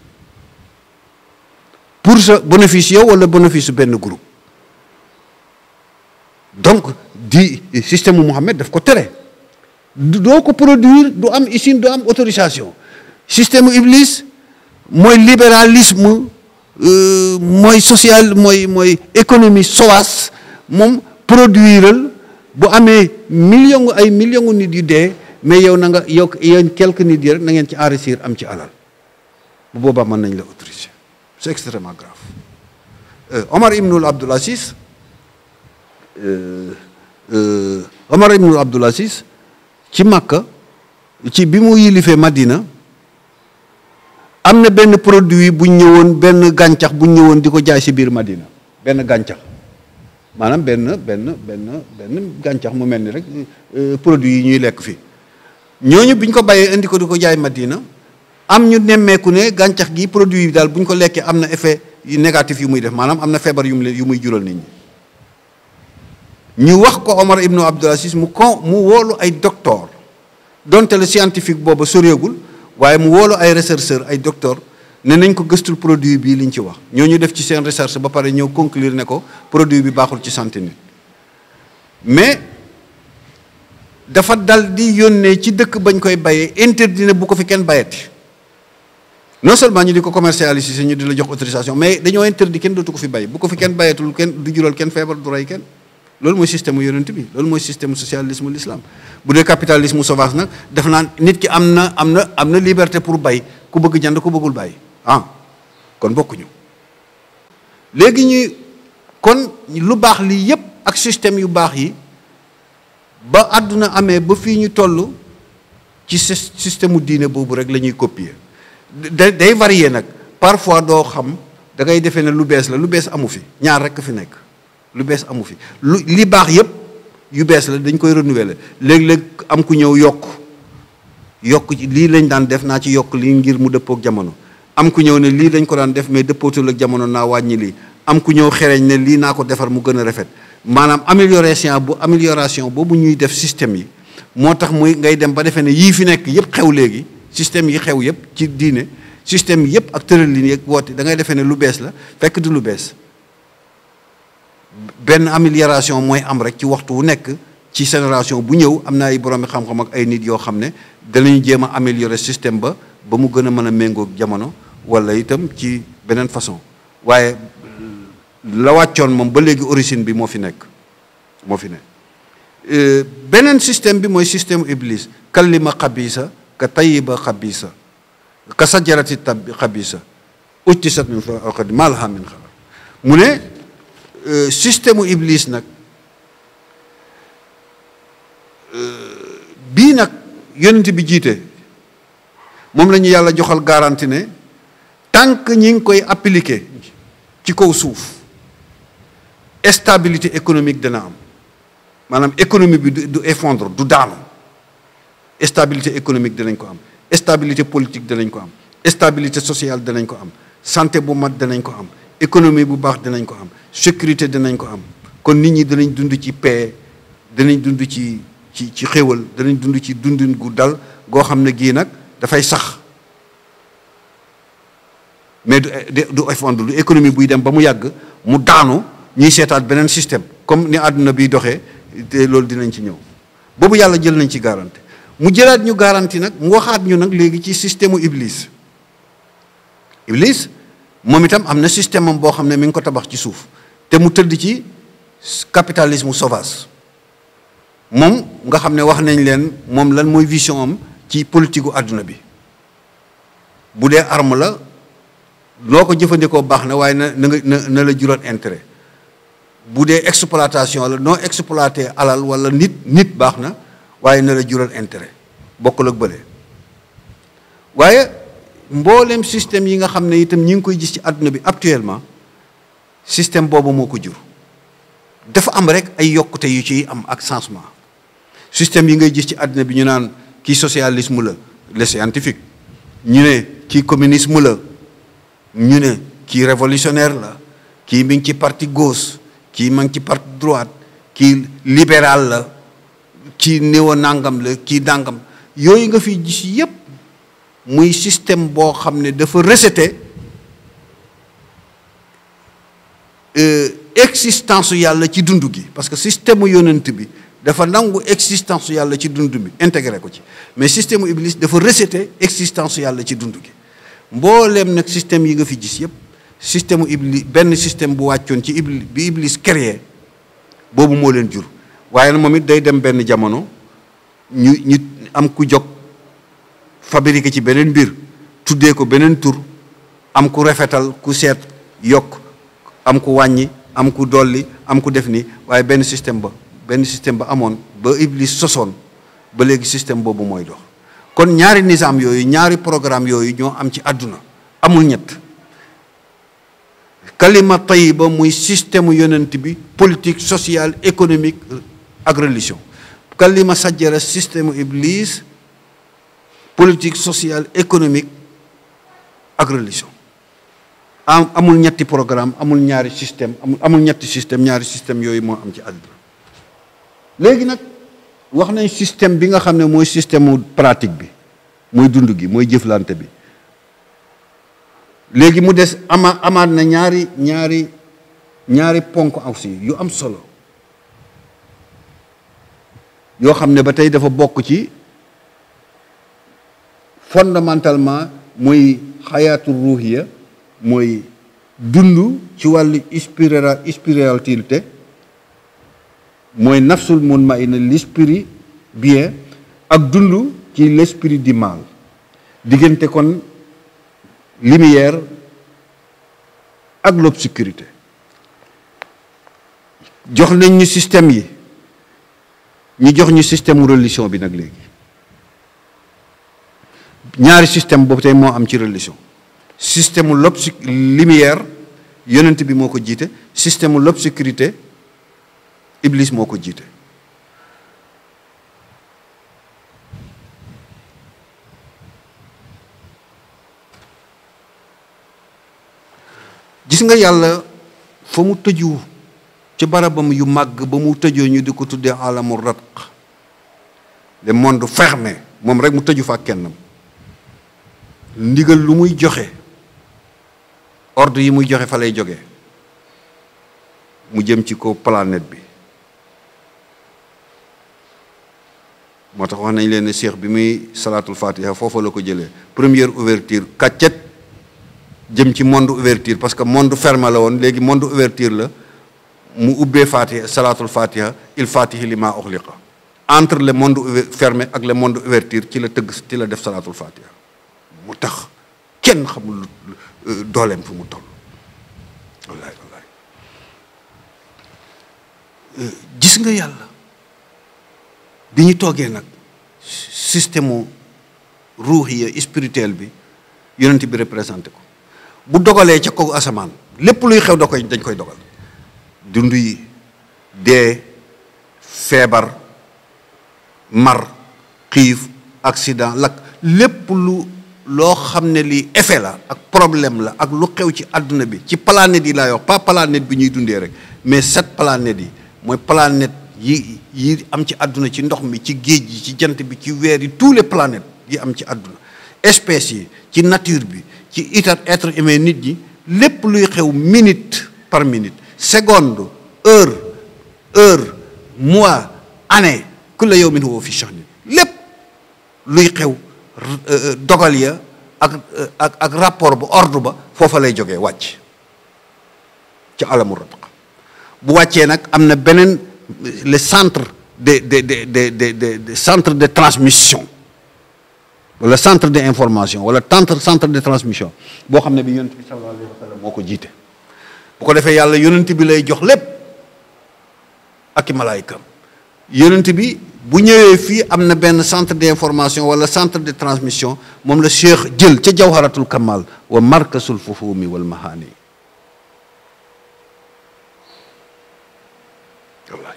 Speaker 2: pour sa bénéfice yow wala bénéfice benn groupe donc di système Mohammed daf ko tere doo ko produire du am usine du am autorisation système Iblis mooy libéralisme mooy social mooy économie sauvage moom produiral bu amee ay millions nit yu dee mais yow na nga yow quelques nit yi rek na ngeen ci enrichir am ci alal bu boobaa mën nañ la autoriser c'est extrêmement grave. Omar ibnul Abdul Aziz ci Makka ci bi mu yilifee Madina am na benn produit bu ñëwoon benn gàncax bu ñëwoon di ko jaay ci biir Madina benn gàncax maanaam benn gàncax mu mel ni rek produit yi ñuy lekk fii ñooñu bi ñu ko bàyyee indi ko di ko jaay Madina am ñu nemmeeku ne gàncax gi produit yi daal bu ñu ko lekkee am na effet négatif yu muy def maanaam am na feebar yu muy jural nit ñi ñu wax ko Omar ibnu Abdul Aziz mu woolu ay docteur donte le scientifique booba soreegul waaye mu woolu ay chercheur ay docteur ne nañ ko gëstul produit bii liñ ci wax ñooñu def ci seen recherche ba pare ñëw conclure ne ko produit bi baaxul ci santé nit mais dafa dal di yónnee ci dëkk bañ koy bayee interdit ne bu ko fi kenn bayati non seulement ñu di ko commercialiser ñu di la jox autorisation mais dañoo interdit kenn dootu ko fi bay bu ko fi kenn bayatul kenn du jural kenn feebar du rey kenn loolu mooy système yonent bi loolu mooy système socialisme l'islam bu dee capitalisme sauvage nag def naan nit ki am na liberté pour bay ku bëgg jënd ku bëggul bay kon bokkuñu léegi kon lu baax lii yépp ak système yu baax yi ba àdduna amee ba fii ñu toll ci système u diine boobu rek la ñuy copier day varier nag parfois doo xam da ngay defee ne lu bees la. lu bees amu fi, ñaar rek fi nekk. lu bees amu fi, li baax yépp yu bees la, dañ koy renouveler. léeg-léeg am ku ñëw yokk ci lii lañ daan def, naa ci yokk lii ngir mu dëppook jamono. am ku ñëw ne lii dañ ko daan def mais dëppootul ak jamono, naa wàññi lii. am ku ñëw xereñ ne lii naa ko defar mu gën a rafet. maanaam amélioration boobu ñuy def système yi moo tax muy ngay dem ba defee ne yii fi nekk yëpp xew léegi, système yi xew yëpp ci diine, système yi yëpp ak tëralin yeeg woote, da ngay defee ne lu bees la, fekk du lu bees. benn amélioration mooy am rek ci waxtu wu nekk, ci génération bu ñëw am na ay boroomi xam-xam ak ay nit yoo xam ne danañu jéem a améliorer système ba mu gën a mën a méngoog jamono, wala itam ci beneen façon. waaye la wàccoon moom ba léegi origine bi moo fi nekk. beneen système bi mooy système iblis. kallima xabisa ka tayiba xabisa ka sajarati tab xabisa ujtisat min fawqi malaha min xabar. mu ne système u iblis nag bii nag yonent bi jiite moom la ñu yàlla joxal garantie ne tant que ñi ngi koy appliquer ci kaw suuf stabilité économique dana am. maanaam économie bi du effondre, du daanu. stabilité économique danañ ko am, stabilité politique danañ ko am, stabilité sociale danañ ko am, santé bu mat danañ ko am, économie bu baax danañ ko am, sécurité danañ ko am. kon nit ñi danañ dund ci paix, danañ dund ci xéwal, danañ dund ci dundin gu dal goo xam ne gii nag dafay sax. mais du effondre, du économie buy dem ba mu yàgg mu daanu ñuy seetaat beneen système comme ni àdduna biy doxee. te loolu dinañ ci ñëw. boobu yàlla jël nañ ci garantie. mu jëlaat ñu garantie nag, mu waxaat ñu nag léegi ci système u iblis. iblis moom itam am na système am boo xam ne mi ngi ko tabax ci suuf te mu tëdd ci capitalisme sauvage. moom nga xam ne wax nañ leen moom lan mooy vision am ci politique gu àdduna bi. bu dee arme la loo ko jëfandikoo baax na, waaye na la jural intérêt. bu dee exploitation la, noo exploité alal wala nit baax na, waaye na la jural intérêt, bokkul ak bële. waaye mboolem système yi nga xam ne itam ñi ngi koy gis ci àdduna bi actuellement, système boobu moo ko jur. dafa am rek ay yokkute yu ciy am ak changement. système yi ngay gis ci àdduna bi ñu naan kii socialisme la, les scientifiques, ñu ne kii communisme la, ñu ne kii révolutionnaire la, kii mi ngi ci parti gauche, kii ma ngi ci parti droite, kii libéral la, kii néo nangam la, kii dàngam. yooyu nga fi gis yépp muy système boo xam ne dafa rejeté existence yàlla ci dund gi. parce que système yonent bi dafa nangu existence yàlla ci dund bi, intégré ko ci. mais système iblis dafa rejeté existence yàlla ci dund gi. mbooleem nag système yi nga fi gis yépp système iblis, benn système bu wàccoon ci iblis bi iblis créé boobu moo leen jur. waaye nag moom it day dem benn jamono ñu am ku jóg fabriqué ci beneen mbir, tuddee ko beneen tur, am ku rafetal, ku seet yokk, am ku wàññi, am ku dolli, am ku def nii. waaye benn système ba amoon ba iblis sosoon ba léegi système boobu mooy dox. kon ñaari nizaam yooyu, ñaari programme yooyu ñoo am ci àdduna, amul ñett. kalima tayiba muy système yonent bi, politique, sociale, économique ak religion. kalima sajjara système iblis, politique, sociale, économique ak religion. amul ñetti programme, amul ñaari système, amul ñetti système, ñaari système yooyu moo am ci àdduna. léegi nag wax nañ système bi nga xam ne mooy système pratique bi, mooy dund gi, mooy jëflante bi. léegi mu des amaat na ñaari ponk aussi yu am solo yoo xam ne ba tey dafa bokk ci fondamentalement mooy xayaatu ruuhiya, mooy dund ci wàllu spiritualité, mooy nafsul mutmainna, l'esprit bien, ak dund ci l'esprit du mal. diggante kon lumière ak l'obscurité. jox nañ ñu système yi, ñu jox ñu système religion bi nag léegi. ñaari système boobu tey moo am ci religion. système lumière yonent bi moo ko jiite système l'obscurité Iblis moo ko jiite. gis nga yàlla fa mu tëju ci barabam yu màgg ba mu tëjoo ñu di ko tuddee alamu ratq le monde fermé moom rek mu tëju fa kennam ndigal lu muy joxe ordre yi muy joxe fa lay jógee mu jëm ci kaw planète bi moo tax wax nañ leen ne cheikh bi muy salaatul fatiha foofa la ko jëlee première ouverture kàccet jëm ci monde ouverture parce que monde fermé la woon léegi monde ouverture la mu ubbee fatiha salaatul fatiha il fatihi li ma uxliqa entre le monde fermé ak le monde ouverture ci la tëgg ci la def salaatul fatiha mu tax kenn xamul dooleem fu mu toll wallaay wallaay gis nga yàlla bi ñu toogee nag système ruuxiya spirituel bi yonent bi représenté ko bu dogalee ca kaw asamaan lépp luy xew dañ koy dogal dund yi dee feebar mar xiif accident lakk lépp loo xam ne lii effet la ak problème la ak lu xew ci àdduna bi ci planète yi laay wax pas planète bi ñuy dundee rek mais 7 planètes yi mooy planète yi am ci àdduna ci ndox mi ci géej gi ci jant bi ci weer yi tous les planètes yi am ci àdduna espèces yi ci nature bi ci être humain nit ñi lépp luy xew minute par minute seconde heure mois année kulla yawmin huwa fi sha'nin lépp luy xew dogal ya ak rapport ba ordre ba foofa lay jógee wàcc ci alamu ratq bu wàccee nag am na beneen le centre de centre de transmission wala centre de information wala centre de transmission boo xam ne bi yonent bi sallallahu alayhi wa sallam moo ko jiite bu ko defee yàlla yonent bi lay jox lépp ak i malaayikam yonent bi bu ñëwee fii am na benn centre d'information wala centre de transmission moom la cheikh jël ca jawharatul kamal wa markasul fuhumi wal mahani wallaay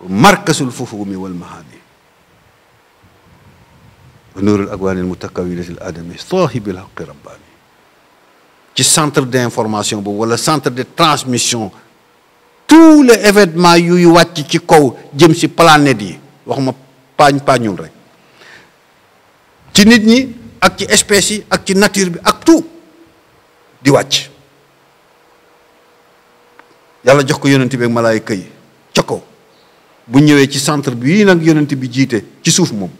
Speaker 2: markasul fuhumi wal mahani wa nuurul akwaanil mutakawwinatil adami saahibil haqqi rabbani ci centre d'information boobu wala centre de transmission tous les événements yuy wàcc ci kaw jëm ci planètes yi waxuma paañul rek ci nit ñi ak ci espèces yi ak ci nature bi ak tout di wàcc yàlla jox ko yonent bi ak malaayika yi ca kaw bu ñëwee ci centre bi nag yonent bi jiite ci suuf moom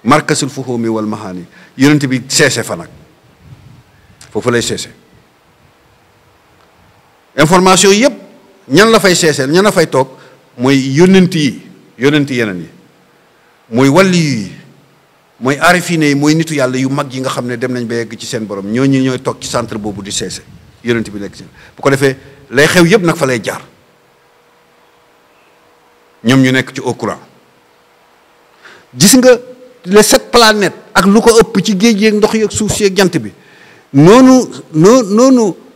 Speaker 2: markasul fuhumi wal mahani yonent bi seese fa nag foofu lay seese information yépp ñan la fay seeseel ñan la fay toog mooy yonent yeneen yi mooy wàlli yi mooy arifine yi mooy nitu yàlla yu mag yi nga xam ne dem nañ ba yegg ci seen borom ñooñu ñooy toog ci centre boobu di seese yonent bi nekk seen bu ko defee lay xew yépp nag fa lay jaar ñoom ñu nekk ci au courant gis nga les 7 planètes ak lu ko ëpp ci géej yeeg ndox yeeg suuf si ak jant bi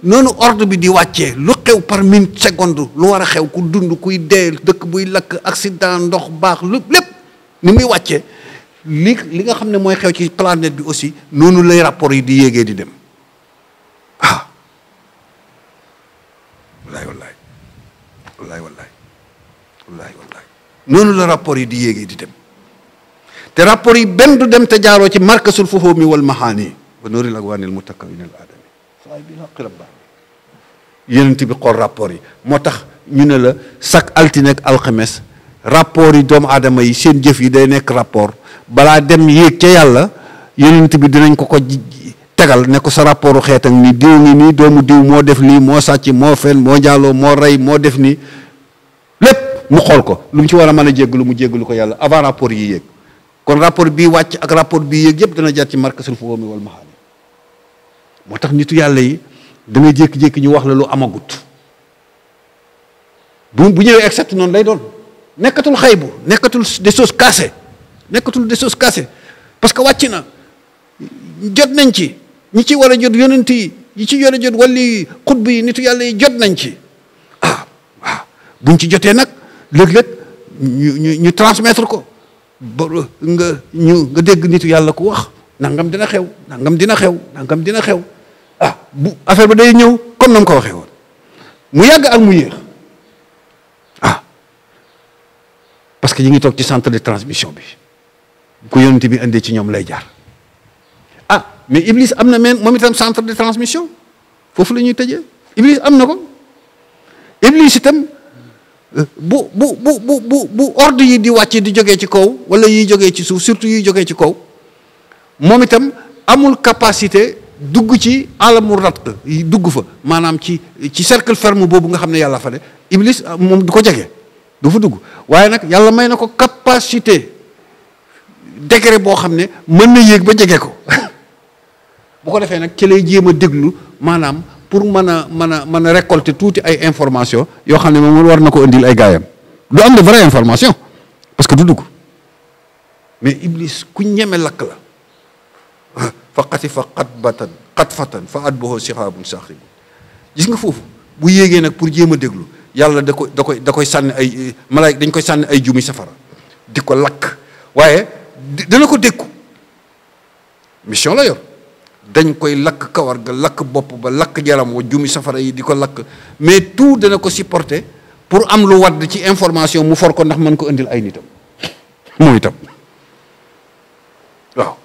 Speaker 2: noonu ordre bi di wàccee lu xew par minute seconde lu war a xew ku dund kuy dee dëkk buy lakk accident ndox baax lépp ni muy wàccee li nga xam ne mooy xew ci planète bi aussi noonu lay rapport yi di yéegee di dem wallaay noonu la rapport yi di yéegee di dem te rapport yi benn du dem te jaaroo ci markasul fuhumi wal mahani wa nuuril akwaanil mutakawwinatil adami saahibil haqqi rabbani yonent bi xool rapport yi moo tax ñu ne la chaque altine ak alxames rapport yi doomu aadama yi seen jëf yi day nekk rapport balaa dem yéeg ca yàlla yonent bi dinañ ko tegal ne ko sa rapportu xeet ak ni diw ngi nii doomu diw moo def lii moo sàcc moo fen moo njaaloo moo rey moo def nii lépp mu xool ko lu mu ci war a mën a jéggalu mu jéggalu ko yàlla avant rapport yi yéeg kon rapport bii wàcc ak rapport bii yéeg yëpp dana jaar ci markasul fuhumi wal mahani moo tax nitu yàlla yi da nga jékki-jékki ñu wax la lu amagut bu ñëwee excepte noonu lay doon nekkatul xaybu nekkatul des choses cassées parce que wàcc na jot nañ ci ñi ci war a jot yonent yi yi ci yore jot wali xutb yi nitu yàlla yi jot nañ ci waaw buñ ci jotee nag léeg-léeg ñu transmettre ko ba nga dégg nitu yàlla ku wax nangam dina xew nangam dina xew nangam dina xew bu affaire ba day ñëw comme na mu ko waxee woon mu yàgg ak mu yéex parce que ñu ngi toog ci centre de transmission bi ku yonent bi indee ci ñoom lay jaar mais Iblis am na moom itam centre de transmission foofu la ñuy tëjee Iblis am na ko Iblis itam bu ordre yi di wàcc di jógee ci kaw wala yiy jógee ci suuf surtout yiy jógee ci kaw moom itam amul capacité dugg ci alamu rat dugg fa maanaam ci cercle ferme boobu nga xam ne yàlla fa de Iblis moom du ko jege du fa dugg waaye nag yàlla may na ko capacité degré boo xam ne mën na yéeg ba jege ko bu ko defee nag ci lay jéem a déglu maanaam pour mën a récolter tuuti ay information yoo xam ne moom war na ko indil ay gaayam du am de vraie information parce que du dugg mais Iblis ku ñeme lakk la fa xatifa xatfatan fa atbahu shihaabun saaqib gis nga foofu bu yéegee nag pour jéem a déglu yàlla da koy sànni ay malaayka dañ koy sànni ay jumi safara di ko lakk waaye dana ko dékku mission la yor dañ koy lakk kawar ga lakk bopp ba lakk jaram wa jumi safara yi di ko lakk mais tout dana ko supporter pour am lu wadd ci information mu for ko ndax mën ko indil ay nitam moom itam waaw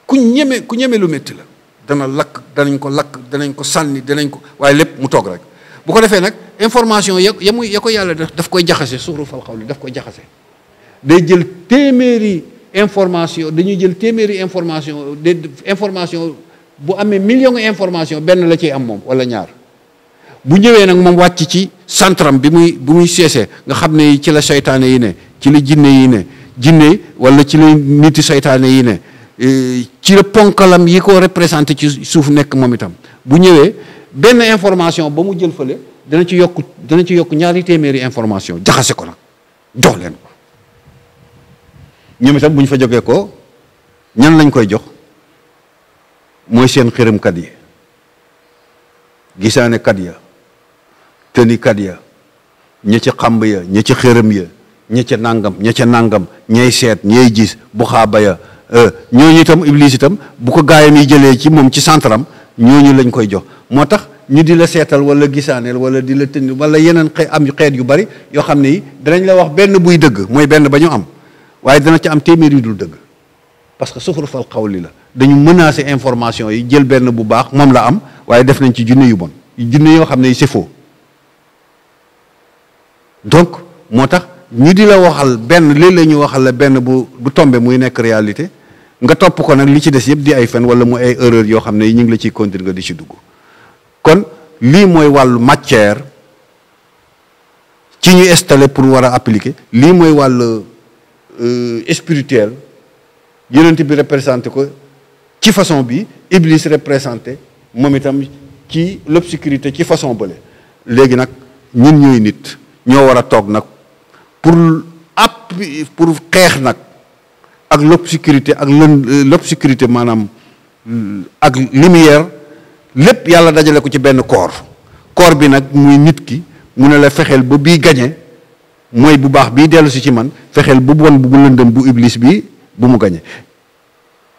Speaker 2: ku ñeme lu métti la dana lakk danañ ko lakk danañ ko sànni danañ ko waaye lépp mu toog rek bu ko defee nag information ya ko yàlla daf koy jaxase suxrufal xawli daf koy jaxase day jël téeméeri information dañuy jël téeméeri information bu amee million information benn la ciy am moom wala ñaar bu ñëwee nag moom wàcc ci centram bi muy seesee nga xam ne ci la seytaane yi ne ci la jinne wala ci la niti seytaane yi ne ci la ponkalam yi ko représenté ci suuf nekk moom itam bu ñëwee benn information ba mu jël fële dana ci yokk ñaari téeméeri information jaxase ko nag jox leen ko ñoom itam bu ñu fa jógee ko ñan lañ koy jox mooy seen xërëmkat yi gisaanekat ya tënikat ya ña ca xamb ya ña ca xërëm ya ña ca nàngam ñay seet ñay gis bu xaaba ya ñooñu itam Iblis itam bu ko gaayam yi jëlee ci moom ci centram ñooñu lañ koy jox moo tax ñu di la seetal wala gisaaneel wala di la tënni wala yeneen xeet yu bari yoo xam ne yi danañ la wax benn buy dëgg mooy benn ba ñu am waaye dana ci am téeméer yu dul dëgg parce que suxrufal xawli la dañu menacer information yi jël benn bu baax moom la am waaye def nañ ci junne yu bon junne yoo xam ne c'est faux donc moo tax ñu di la waxal benn léeg-léeg ñu waxal la benn bu tombé muy nekk réalité nga topp ko nag li ci des yëpp di ay fen wala mu ay erreur yoo xam ne ñu ngi la ciy conduire nga di ci dugg kon lii mooy wàllu matière ci ñu installé pour war a appliquer lii mooy wàllu spirituel yonent bi représenté ko ci façon bi Iblis représenté moom itam ci l'obscurité ci façon bële léegi nag ñun ñooy nit ñoo war a toog nag pour xeex nag ak l'obscurité ak l'obscurité maanaam ak lumière lépp yàlla dajale ko ci benn corps bi nag muy nit ki mu ne la fexeel ba bii gañe mooy bu baax bii dellu si ci man fexeel bu bon bu lëndëm bu Iblis bi bu mu gañe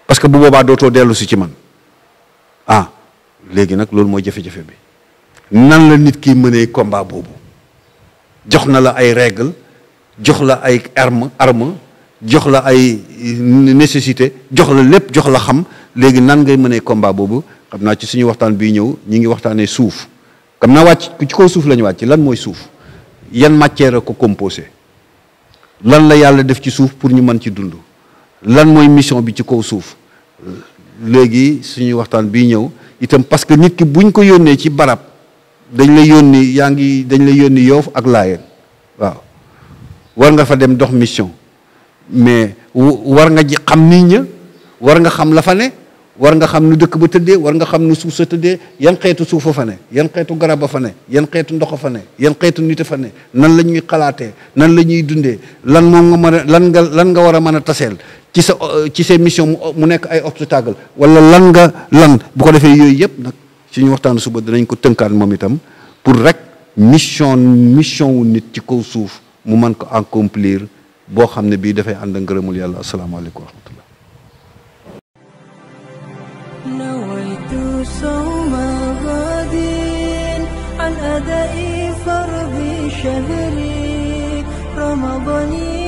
Speaker 2: parce que bu boobaa dootoo dellu si ci man léegi nag loolu mooy jafe-jafe bi nan la nit ki mënee combat boobu jox na la ay règle jox la ay arme jox la ay nécessité jox la lépp jox la xam léegi nan ngay mënee combat boobu xam naa ci suñu waxtaan bii ñëw ñi ngi waxtaanee suuf xam naa wàcc ci kaw suuf la ñu wàcc lan mooy suuf yan matière a ko composé lan la yàlla def ci suuf pour ñu mën ci dund lan mooy mission bi ci kaw suuf léegi suñuy waxtaan bii ñëw itam parce que nit ki buñ ko yónnee ci barab dañ la yónni dañ la yónni Yoof ak Laayeen waaw war nga fa dem dox mission mais war nga xam nit ña war nga xam la fa ne war nga xam nu dëkk ba tëddee war nga xam nu suuf sa tëddee yan xeetu suufa fa ne yan xeetu garab a fa ne yan xeetu ndox a fa ne yan xeetu nit a fa ne nan la ñuy xalaatee nan la ñuy dundee lan moom nga mën a lan nga war a mën a taseel ci sa mission mu nekk ay obstacle wala lan bu ko defee yooyu yëpp nag ci ñu waxtaan suba dinañ ko tënkaat moom itam pour rek mission wu nit ci kaw suuf mu mën ko accomplir boo xam ne bii dafay ànd ak ngërëmul yàlla asalaamaaleykum wa rahmatullah.
Speaker 1: nawaytu sawma ghadin an adai fardhi shahri ramadani